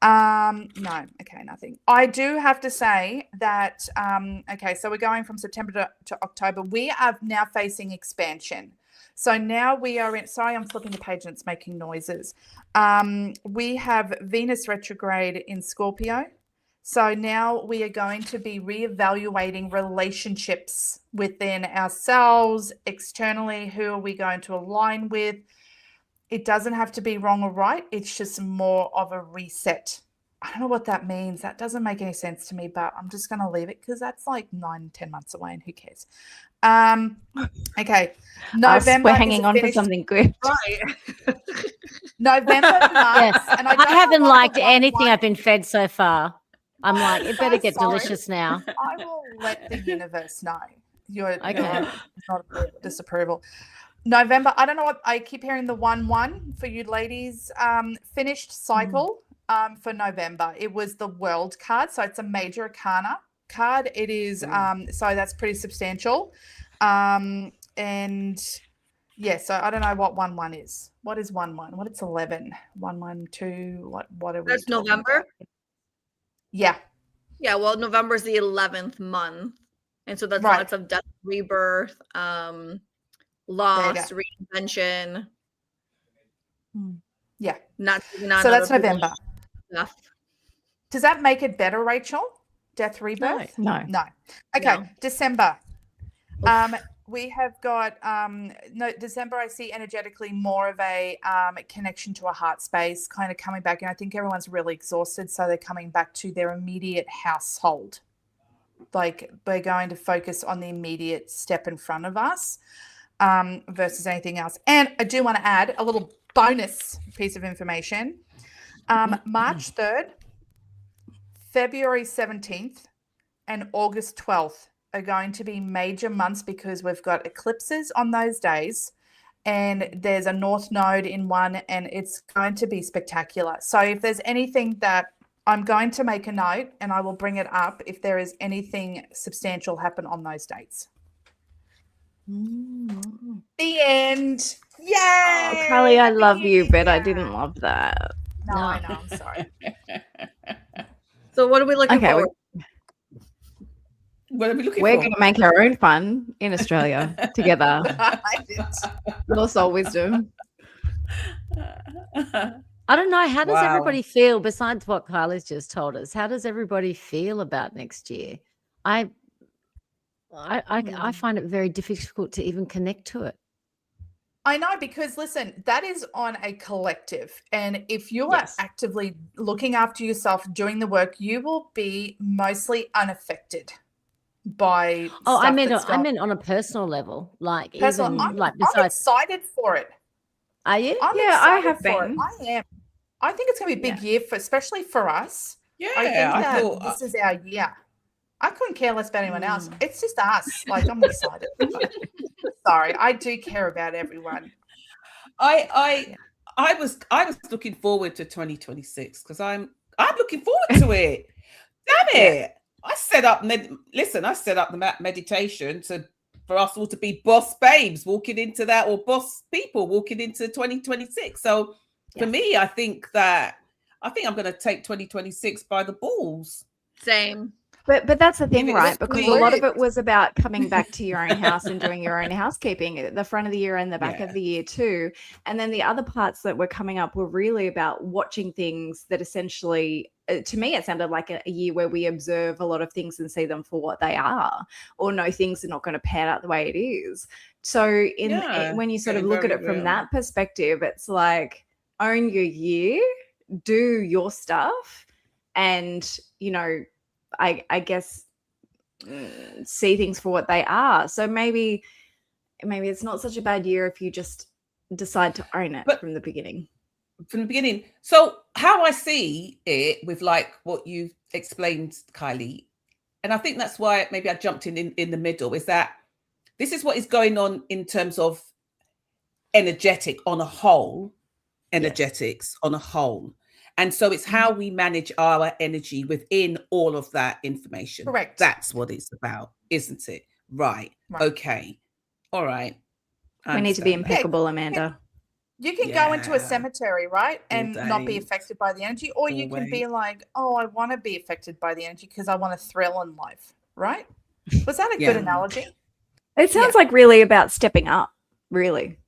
S5: No. Okay. Nothing. I do have to say that, okay. So we're going from September to October. We are now facing expansion. So now we are in, sorry, I'm flipping the page and it's making noises. We have Venus retrograde in Scorpio. So now we are going to be reevaluating relationships within ourselves, externally. Who are we going to align with? It doesn't have to be wrong or right. It's just more of a reset. I don't know what that means. That doesn't make any sense to me, but I'm just going to leave it because that's like 9-10 months away and who cares? Okay. November.
S6: We're hanging on for something good.
S2: Right.
S5: November months.
S3: Yes.
S5: And
S3: I haven't liked anything
S5: one.
S3: I've been fed so far. I'm like, it better get
S5: sorry.
S3: delicious now.
S5: I will let the universe know. You're
S3: Okay.
S5: not disapproval. November, I don't know what I keep hearing the 1-1 for you ladies. Finished cycle for November. It was the World card, so it's a major arcana card. It is so that's pretty substantial. And yeah, so I don't know what 1-1 is. What is 1-1? What it's 11? 1-1-2. What are we?
S2: That's November.
S5: About? Yeah.
S2: Yeah, well, November is the 11th month. And so that's
S5: Right.
S2: lots of death, rebirth, loss, reinvention.
S5: Yeah.
S2: Not taking on
S5: So that's
S2: other people's
S5: November.
S2: stuff.
S5: Does that make it better, Rachel? Death rebirth?
S6: No.
S5: Okay,
S2: No.
S5: December. We have got no December. I see energetically more of a connection to a heart space, kind of coming back, and I think everyone's really exhausted, so they're coming back to their immediate household. Like we're going to focus on the immediate step in front of us versus anything else. And I do want to add a little bonus piece of information. March 3rd, February 17th, and August 12th are going to be major months because we've got eclipses on those days, and there's a north node in one, and it's going to be spectacular. So if there's anything that I'm going to make a note, and I will bring it up if there is anything substantial happen on those dates. The end. Yay!
S6: Oh, Kylie, I love you, but I didn't love that.
S5: No, I know. I'm sorry.
S2: So what are we looking for?
S4: What are we looking
S6: We're
S4: for?
S6: going to make our own fun in Australia together.
S5: I didn't.
S6: Your soul wisdom.
S3: I don't know. How does
S4: Wow.
S3: everybody feel besides what Kylie's just told us? How does everybody feel about next year? I find it very difficult to even connect to it.
S5: I know, because listen, that is on a collective. And if you
S6: Yes.
S5: are actively looking after yourself, doing the work, you will be mostly unaffected by
S3: Oh, I
S5: stuff
S3: meant
S5: that's
S3: I
S5: going-
S3: meant on a personal level, like
S5: personal.
S3: even
S5: I'm,
S3: like
S5: I'm
S3: besides.
S5: excited for it.
S3: Are you?
S5: I'm
S6: Yeah, I
S5: excited
S6: have
S5: for
S6: been.
S5: it. I am. I think it's going to be a big year, for, especially for us.
S4: Yeah,
S5: I think
S4: I
S5: that
S4: thought
S5: this is our year. I couldn't care less about anyone else. It's just us. Like, I'm excited. Sorry, I do care about everyone.
S4: I was looking forward to 2026 because I'm looking forward to it. Damn it! I set up the meditation for us all to be boss babes walking into that, or boss people walking into 2026. So for me, I think I'm going to take 2026 by the balls.
S2: Same.
S6: But that's the thing,
S4: Give it
S6: right?
S4: a
S6: Because a lot of
S5: squeeze.
S6: it was about coming back to your own house and doing your own housekeeping at the front of the year and the back of the year too. And then the other parts that were coming up were really about watching things that essentially, to me, it sounded like a year where we observe a lot of things and see them for what they are, or know things are not going to pan out the way it is. So when you sort of look at it from that perspective, it's like, own your year, do your stuff, and, you know, I guess see things for what they are. So maybe it's not such a bad year if you just decide to own it from the beginning.
S4: So how I see it with like what you've explained, Kylie, and I think that's why maybe I jumped in the middle, is that this is what is going on in terms of energetics on a whole. And so it's how we manage our energy within all of that information.
S5: Correct.
S4: That's what it's about, isn't it? Right. Okay. All right.
S6: We need to be impeccable, Amanda.
S5: You can go into a cemetery, right, and not be affected by the energy, or you can be like, oh, I want to be affected by the energy because I want a thrill in life, right? Was that a good analogy?
S6: It sounds like really about stepping up, really.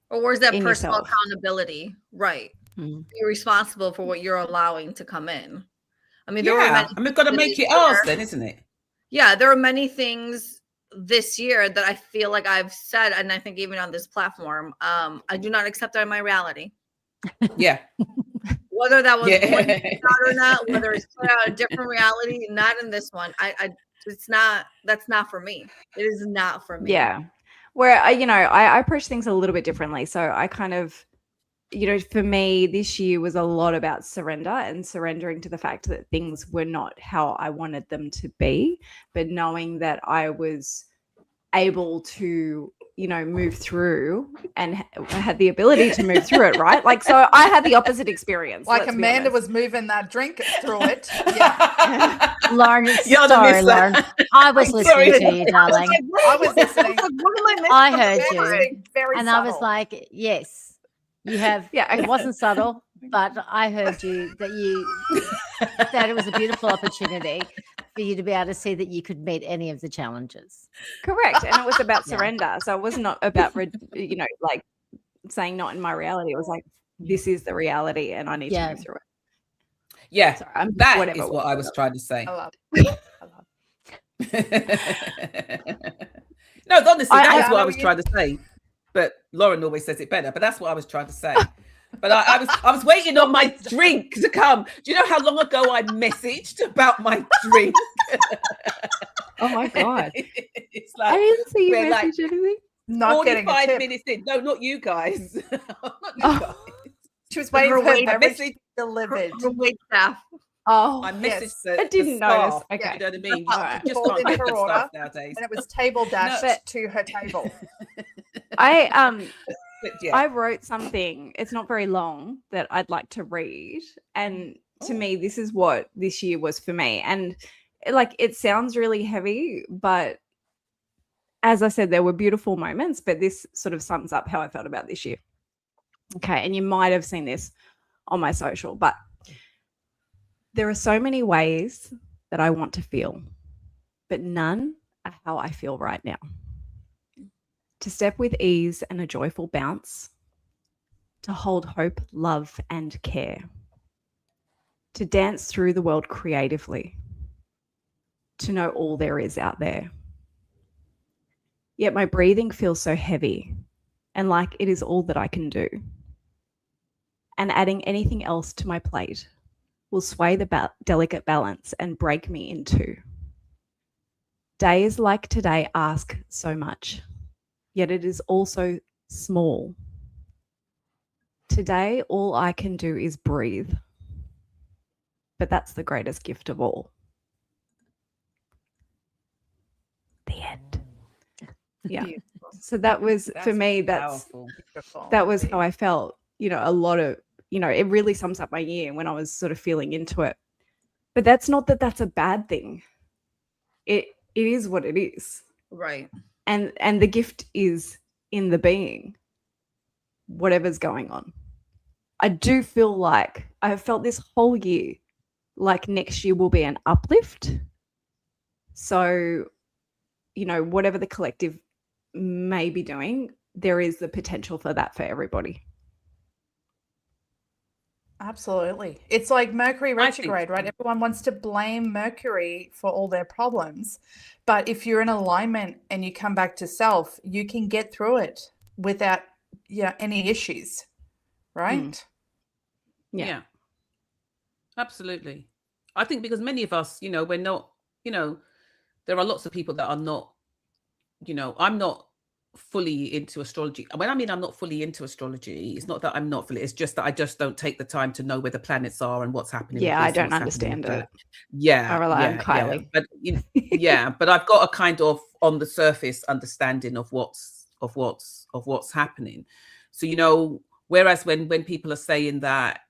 S2: Or where's that
S6: In
S2: personal
S6: yourself.
S2: accountability? Right. Be responsible for what you're allowing to come in. I mean,
S4: we've got to make it ours then, isn't it?
S2: Yeah, there are many things this year that I feel like I've said, and I think even on this platform, I do not accept that in my reality.
S4: Yeah.
S2: Whether that was one out or not, whether it's put out a different reality, not in this one. That's not for me. It is not for me.
S6: Yeah. Where I approach things a little bit differently. So I kind of, for me, this year was a lot about surrender and surrendering to the fact that things were not how I wanted them to be, but knowing that I was able to, move through and had the ability to move through it, right? Like, so I had the opposite experience.
S5: Like Amanda was moving that drink through it. Yeah.
S3: Lauren, sorry, Lauren. I was listening to you, darling.
S5: I was listening.
S3: I heard you.
S5: Very
S3: And
S5: subtle.
S3: I was like, yes, you have. It wasn't subtle, but I heard you that you that it was a beautiful opportunity for you to be able to see that you could meet any of the challenges.
S6: Correct. And it was about
S3: Yeah.
S6: surrender. So it was not about, like saying not in my reality. It was like, this is the reality and I need to move through it.
S4: Yeah,
S6: Sorry, I'm
S4: that
S6: whatever
S4: is what I was trying to say.
S5: I love it. I love
S4: No, honestly, that is
S5: I
S4: what I
S5: know
S4: was
S5: you-
S4: trying to say. But Lauren always says it better. But that's what I was trying to say. But I was waiting on my drink to come. Do you know how long ago I messaged about my drink?
S6: Oh my God.
S4: It's
S6: I
S4: like
S6: didn't see you
S4: we're like
S6: message anything.
S5: Not getting a
S4: 45
S5: tip.
S4: minutes in. No, not you guys. Not you
S6: Oh.
S4: guys.
S5: She was waiting for her
S2: wait,
S5: beverage
S4: message-
S5: to be delivered.
S2: Her wait staff.
S6: Oh,
S4: I messaged
S5: yes.
S4: the,
S6: I didn't
S4: the
S6: notice.
S4: staff.
S6: Okay.
S4: You know what I mean?
S6: All right.
S4: You just
S5: Called
S4: can't
S5: in
S4: get
S5: her
S4: good
S5: order,
S4: stuff nowadays.
S5: And it was table dashed
S6: but-
S5: to her table.
S6: I
S4: But yeah.
S6: I wrote something. It's not very long that I'd like to read. And to me, this is what this year was for me. And like, it sounds really heavy, but as I said, there were beautiful moments, but this sort of sums up how I felt about this year. Okay. And you might have seen this on my social, but there are so many ways that I want to feel, but none are how I feel right now. To step with ease and a joyful bounce, to hold hope, love, and care, to dance through the world creatively, to know all there is out there. Yet my breathing feels so heavy and like it is all that I can do. And adding anything else to my plate will sway the delicate balance and break me in two. Days like today ask so much, yet it is also small. Today, all I can do is breathe, but that's the greatest gift of all. The end. Yeah. So that was, for me,
S4: powerful.
S6: that was how I felt. A lot of, it really sums up my year when I was sort of feeling into it. But that's not that that's a bad thing. It is what it is.
S2: Right.
S6: And the gift is in the being, whatever's going on. I do feel like I have felt this whole year like next year will be an uplift. So, whatever the collective may be doing, there is the potential for that for everybody.
S5: Absolutely. It's like Mercury
S4: I think
S5: retrograde, right?
S4: so.
S5: Everyone wants to blame Mercury for all their problems. But if you're in alignment and you come back to self, you can get through it without any issues, right?
S6: Yeah.
S4: Absolutely. I think because many of us, we're not, there are lots of people that are not, I'm not fully into astrology. When I mean I'm not fully into astrology, it's not that I'm not fully, it's just that I just don't take the time to know where the planets are and what's happening.
S6: Yeah,
S4: with
S6: I
S4: this
S6: don't
S4: and what's happening
S6: understand
S4: with
S6: it.
S4: that. Yeah.
S6: I rely on
S4: yeah,
S6: Kylie.
S4: But but I've got a kind of on the surface understanding of what's happening. So, whereas when people are saying that,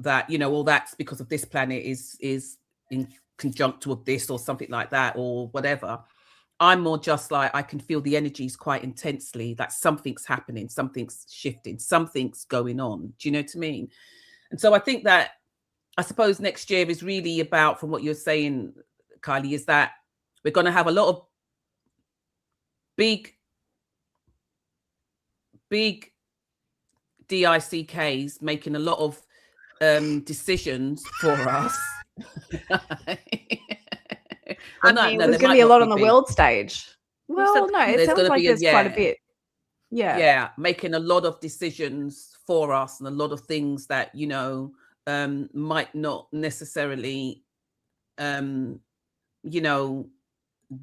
S4: all that's because of this planet is in conjunct with this or something like that or whatever, I'm more just like, I can feel the energies quite intensely, that something's happening, something's shifting, something's going on. Do you know what I mean? And so I think that, I suppose next year is really about, from what you're saying, Kylie, is that we're going to have a lot of big DICKs making a lot of decisions for us.
S6: There's going to be a lot on the world stage. Well, no, it
S4: There's
S6: sounds
S4: gonna
S6: like
S4: be
S6: there's quite a bit. Yeah.
S4: Making a lot of decisions for us and a lot of things that might not necessarily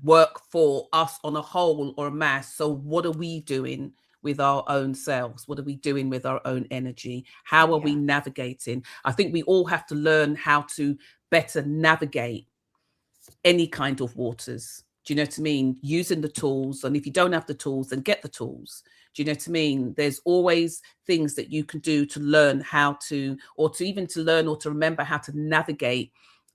S4: work for us on a whole or a mass. So what are we doing with our own selves? What are we doing with our own energy? How are we navigating? I think we all have to learn how to better navigate any kind of waters. Do you know what I mean? Using the tools. And if you don't have the tools, then get the tools. Do you know what I mean? There's always things that you can do to learn how to, or to even to learn or to remember how to navigate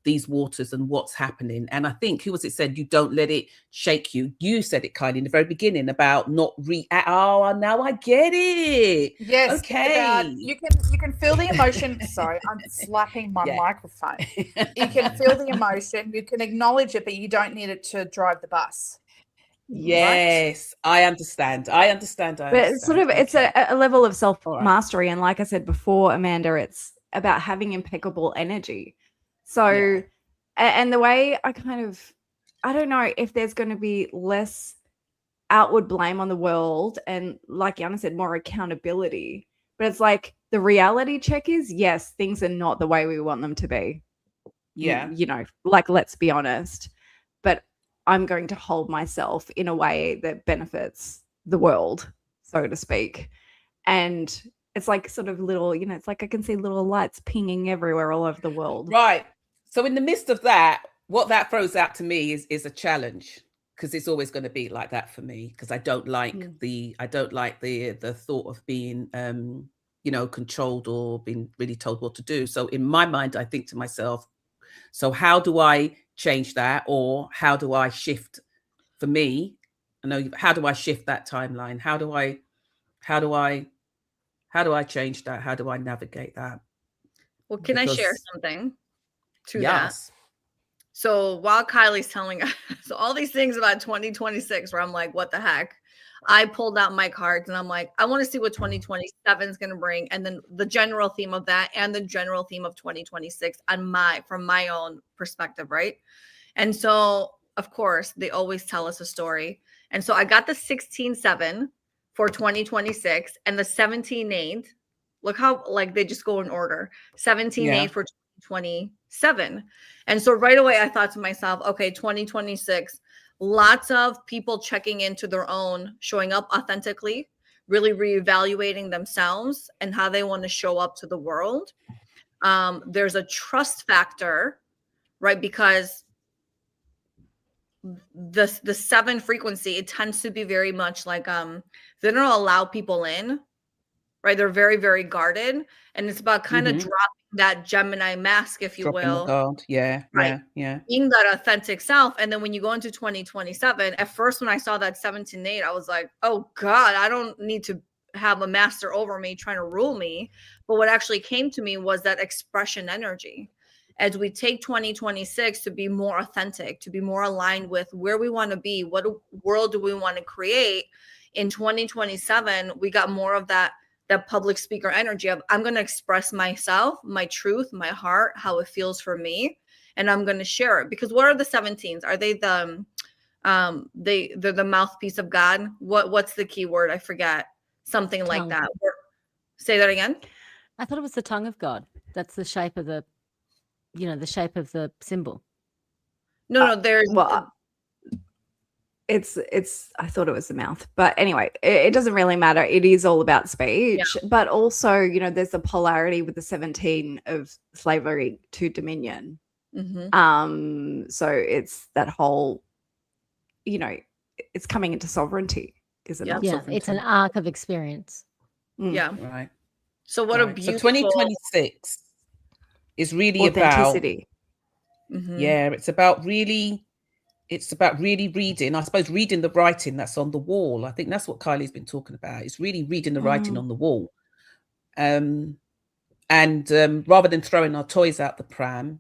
S4: these waters and what's happening. And I think, who was it said, you don't let it shake you. You said it, Kylie, in the very beginning about not oh, now I get it.
S5: Yes.
S4: Okay.
S5: You can feel the emotion. Sorry, I'm slapping my microphone. You can feel the emotion. You can acknowledge it, but you don't need it to drive the bus.
S4: Yes, right? I understand.
S6: But it's sort of, it's a level of self-mastery. And like I said before, Amanda, it's about having impeccable energy. So, and the way I don't know if there's going to be less outward blame on the world and, like Yana said, more accountability. But it's like the reality check is, yes, things are not the way we want them to be.
S4: Yeah.
S6: You know, like, let's be honest. But I'm going to hold myself in a way that benefits the world, so to speak. And it's like sort of little, you know, it's like I can see little lights pinging everywhere all over the world.
S4: Right. So in the midst of that, what that throws out to me is a challenge, because it's always going to be like that for me, because I don't like the thought of being you know, controlled or being really told what to do. So in my mind, I think to myself, so how do I change that, or how do I shift? For me, I know, how do I shift that timeline? How do I change that? How do I navigate that?
S2: Well, can I share something to that?
S4: Yes.
S2: So while Kylie's telling us all these things about 2026, where I'm like, what the heck? I pulled out my cards and I'm like, I want to see what 2027 is going to bring. And then the general theme of that and the general theme of 2026 from my own perspective, right? And so, of course, they always tell us a story. And so I got the 16-7 for 2026 and the 17-8. Look how, like, they just go in order. 17-8 for 2027. And so right away I thought to myself, okay, 2026, lots of people checking into their own, showing up authentically, really reevaluating themselves and how they want to show up to the world. There's a trust factor, right? Because the 7 frequency, it tends to be very much like they don't allow people in, right? They're very, very guarded, and it's about kind of dropping that Gemini mask, if you will.
S4: The guard. Yeah,
S2: right.
S4: Yeah.
S2: Being that authentic self. And then when you go into 2027, at first when I saw that 17-8, I was like, oh God, I don't need to have a master over me trying to rule me. But what actually came to me was that expression energy. As we take 2026 to be more authentic, to be more aligned with where we want to be, what world do we want to create, in 2027, we got more of that public speaker energy of, I'm going to express myself, my truth, my heart, how it feels for me, and I'm going to share it. Because what are the 17s? Are they they're the mouthpiece of God? What's the key word? I forget. Something
S3: Tongue.
S2: like that. Say that again.
S3: I thought it was the tongue of God. That's the shape of the, you know, the shape of the symbol.
S2: No, there's
S6: it's I thought it was the mouth, but anyway, it doesn't really matter. It is all about speech, but also, you know, there's a polarity with the 17 of slavery to dominion. So it's that whole, you know, it's coming into sovereignty, is it not?
S3: Yeah, it's an arc of experience.
S2: Yeah.
S4: Right.
S2: So what a beautiful.
S4: So 2026 is really
S6: authenticity.
S4: Yeah, it's about really reading, I suppose, reading the writing that's on the wall. I think that's what Kylie's been talking about. It's really reading the writing on the wall. And rather than throwing our toys out the pram,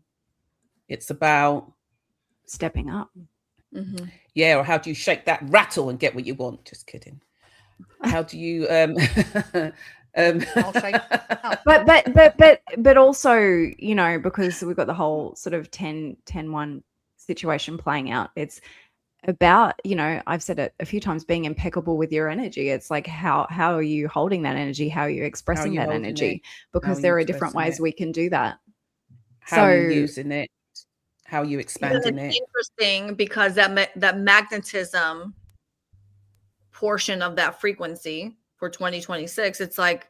S4: it's about
S6: stepping up.
S4: Yeah, or how do you shake that rattle and get what you want? Just kidding. How do you
S5: I'll shake.
S6: But also, you know, because we've got the whole sort of 10-1 situation playing out. It's about, you know, I've said it a few times, being impeccable with your energy. It's like, how are you holding that energy? How are you expressing that energy? Because there are different ways we can do that.
S4: How are you using it? How are you expanding it?
S2: Interesting, because that magnetism portion of that frequency for 2026, it's like,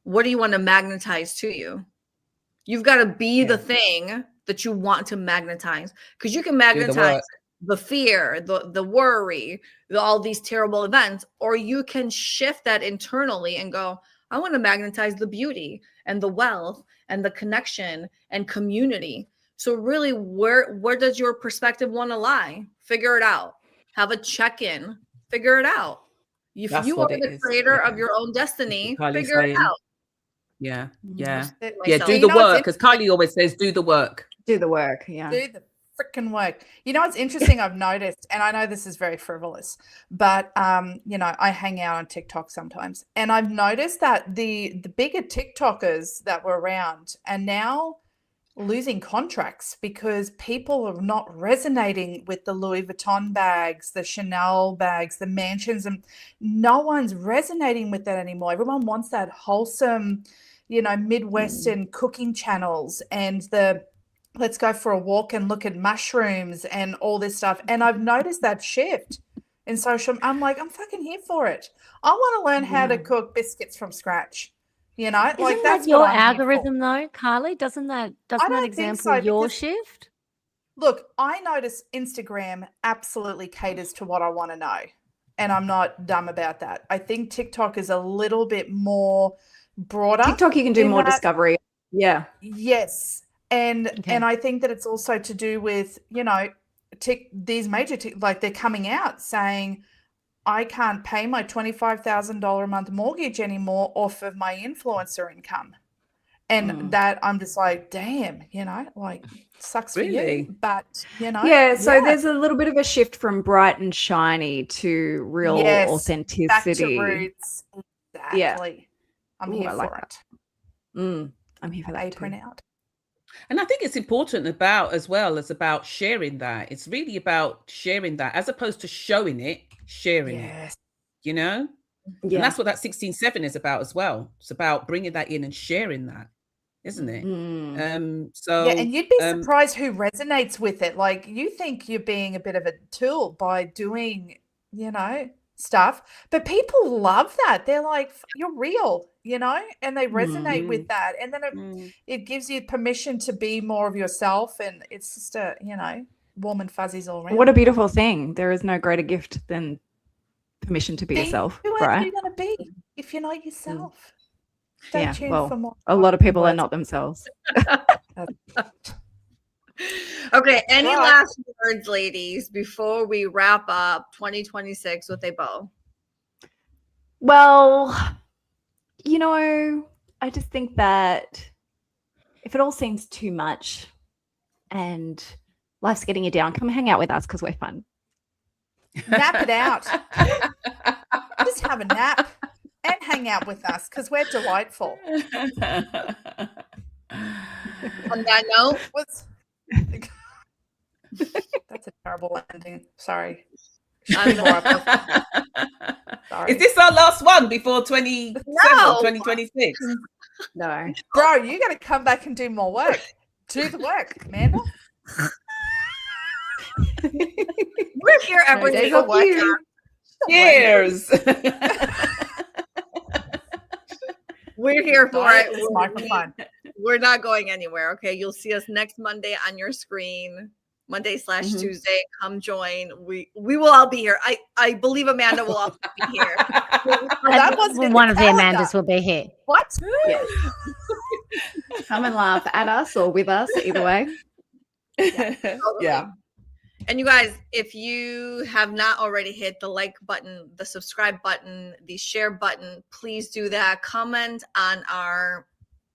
S2: what do you want to magnetize to you? You've got to be the thing that you want to magnetize, because you can magnetize the fear, the worry, all these terrible events, or you can shift that internally and go, I want to magnetize the beauty and the wealth and the connection and community. So really, where does your perspective want to lie? Figure it out. Have a check-in. Figure it out. If
S4: That's
S2: you
S4: what
S2: are
S4: it
S2: the
S4: is.
S2: creator
S4: Yeah.
S2: of your own destiny,
S4: Kylie's
S2: figure it
S4: saying.
S2: out.
S4: Yeah.
S3: Mm.
S4: Yeah.
S5: It
S4: Yeah.
S2: myself.
S4: Do
S5: You
S4: the
S5: know what's
S4: work. Because Kylie always says, do the work.
S6: Do the work. Yeah.
S5: Do the freaking work. You know what's interesting? I've noticed, and I know this is very frivolous, but you know, I hang out on TikTok sometimes, and I've noticed that the bigger TikTokers that were around are now losing contracts because people are not resonating with the Louis Vuitton bags, the Chanel bags, the mansions, and no one's resonating with that anymore. Everyone wants that wholesome, you know, Midwestern cooking channels and the let's go for a walk and look at mushrooms and all this stuff. And I've noticed that shift in social. I'm like, I'm fucking here for it. I want to learn how to cook biscuits from scratch. You know,
S3: Isn't
S5: like that's
S3: that your
S5: what I'm here for.
S3: algorithm though, Kylie? Doesn't that
S5: don't think
S3: example
S5: so,
S3: your
S5: because-
S3: shift?
S5: Look, I notice Instagram absolutely caters to what I want to know. And I'm not dumb about that. I think TikTok is a little bit more broader.
S6: TikTok, you can do
S5: in
S6: more
S5: that-
S6: discovery. Yeah.
S5: Yes. And
S3: Okay.
S5: and I think that it's also to do with, you know, these major like they're coming out saying I can't pay my $25,000 a month mortgage anymore off of my influencer income. And that I'm just like, damn, you know, like sucks for
S4: Really?
S5: you. But, you know.
S6: Yeah, so there's a little bit of a shift from bright and shiny to real
S5: Yes,
S6: authenticity.
S5: back to roots. Exactly. I'm
S6: Ooh,
S5: here
S6: I like
S5: for
S6: that.
S5: it.
S6: I'm here for that
S5: Apron
S6: too.
S5: out.
S4: And I think it's important as about sharing that. It's really about sharing that as opposed to showing it, sharing it,
S5: Yes.
S4: you know? And
S6: Yeah.
S4: that's what that 16/7 is about as well. It's about bringing that in and sharing that, isn't it? So
S5: Yeah, and you'd be surprised who resonates with it. Like you think you're being a bit of a tool by doing, you know, stuff, but people love that. They're like, you're real, you know, and they resonate with that. And then it gives you permission to be more of yourself. And it's just a, you know, warm and fuzzies all around.
S6: What a beautiful thing. There is no greater gift than permission to be yourself,
S5: Whoever
S6: right?
S5: you're going to be if you're not yourself. Stay
S6: Yeah,
S5: tuned
S6: well,
S5: for more.
S6: a lot of people are
S5: words.
S6: not themselves.
S2: Okay, any
S5: Right.
S2: last words, ladies, before we wrap up 2026 with a bow?
S6: Well, you know, I just think that if it all seems too much and life's getting you down, come hang out with us because we're fun.
S5: Nap it out. Just have a nap and hang out with us because we're delightful.
S2: On that note,
S5: That's a terrible ending. Sorry.
S2: I'm gonna-
S5: Sorry.
S4: Is this our last one before 2026?
S6: No.
S5: Bro, you got to come back and do more work. Do the work, Amanda.
S2: we're here every
S5: days
S2: single
S5: off
S2: week.
S5: you.
S4: Cheers.
S2: We're here for
S5: Sorry,
S2: it.
S5: this microphone.
S2: We're not going anywhere. Okay, you'll see us next Monday on your screen. Monday/Tuesday. Come join. We will all be here. I believe Amanda will also be here.
S5: That wasn't in
S3: One of the
S5: calendar.
S3: Amandas will be here.
S5: What?
S6: Yes. Come and laugh at us or with us, either way.
S4: Yeah.
S2: And you guys, if you have not already hit the like button, the subscribe button, the share button, please do that. Comment on our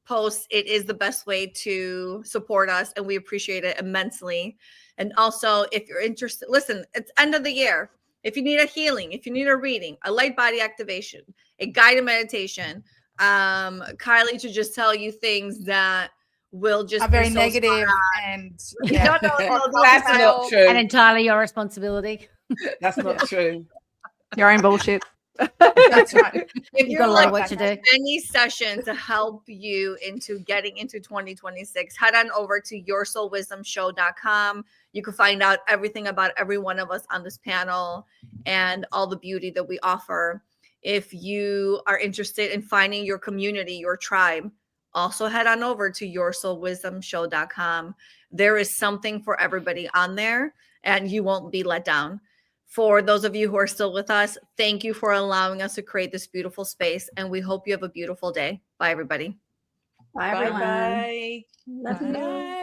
S2: posts. It is the best way to support us, and we appreciate it immensely. And also, if you're interested, listen, it's end of the year. If you need a healing, if you need a reading, a light body activation, a guided meditation, Kylie to just tell you things that will just
S5: Are very
S2: be so
S5: negative and
S2: No,
S4: That's not true.
S3: And entirely your responsibility.
S4: That's not true.
S6: Your own bullshit.
S5: That's right.
S2: If
S3: You've
S2: you're
S3: got a lot
S2: like
S3: of work to do.
S2: any session to help you into getting into 2026, head on over to yoursoulwisdomshow.com. You can find out everything about every one of us on this panel and all the beauty that we offer. If you are interested in finding your community, your tribe, also head on over to yoursoulwisdomshow.com. There is something for everybody on there, and you won't be let down. For those of you who are still with us, thank you for allowing us to create this beautiful space, and we hope you have a beautiful day. Bye, everybody.
S6: Bye, everyone.
S4: Bye-bye.
S6: Love you.
S4: Bye.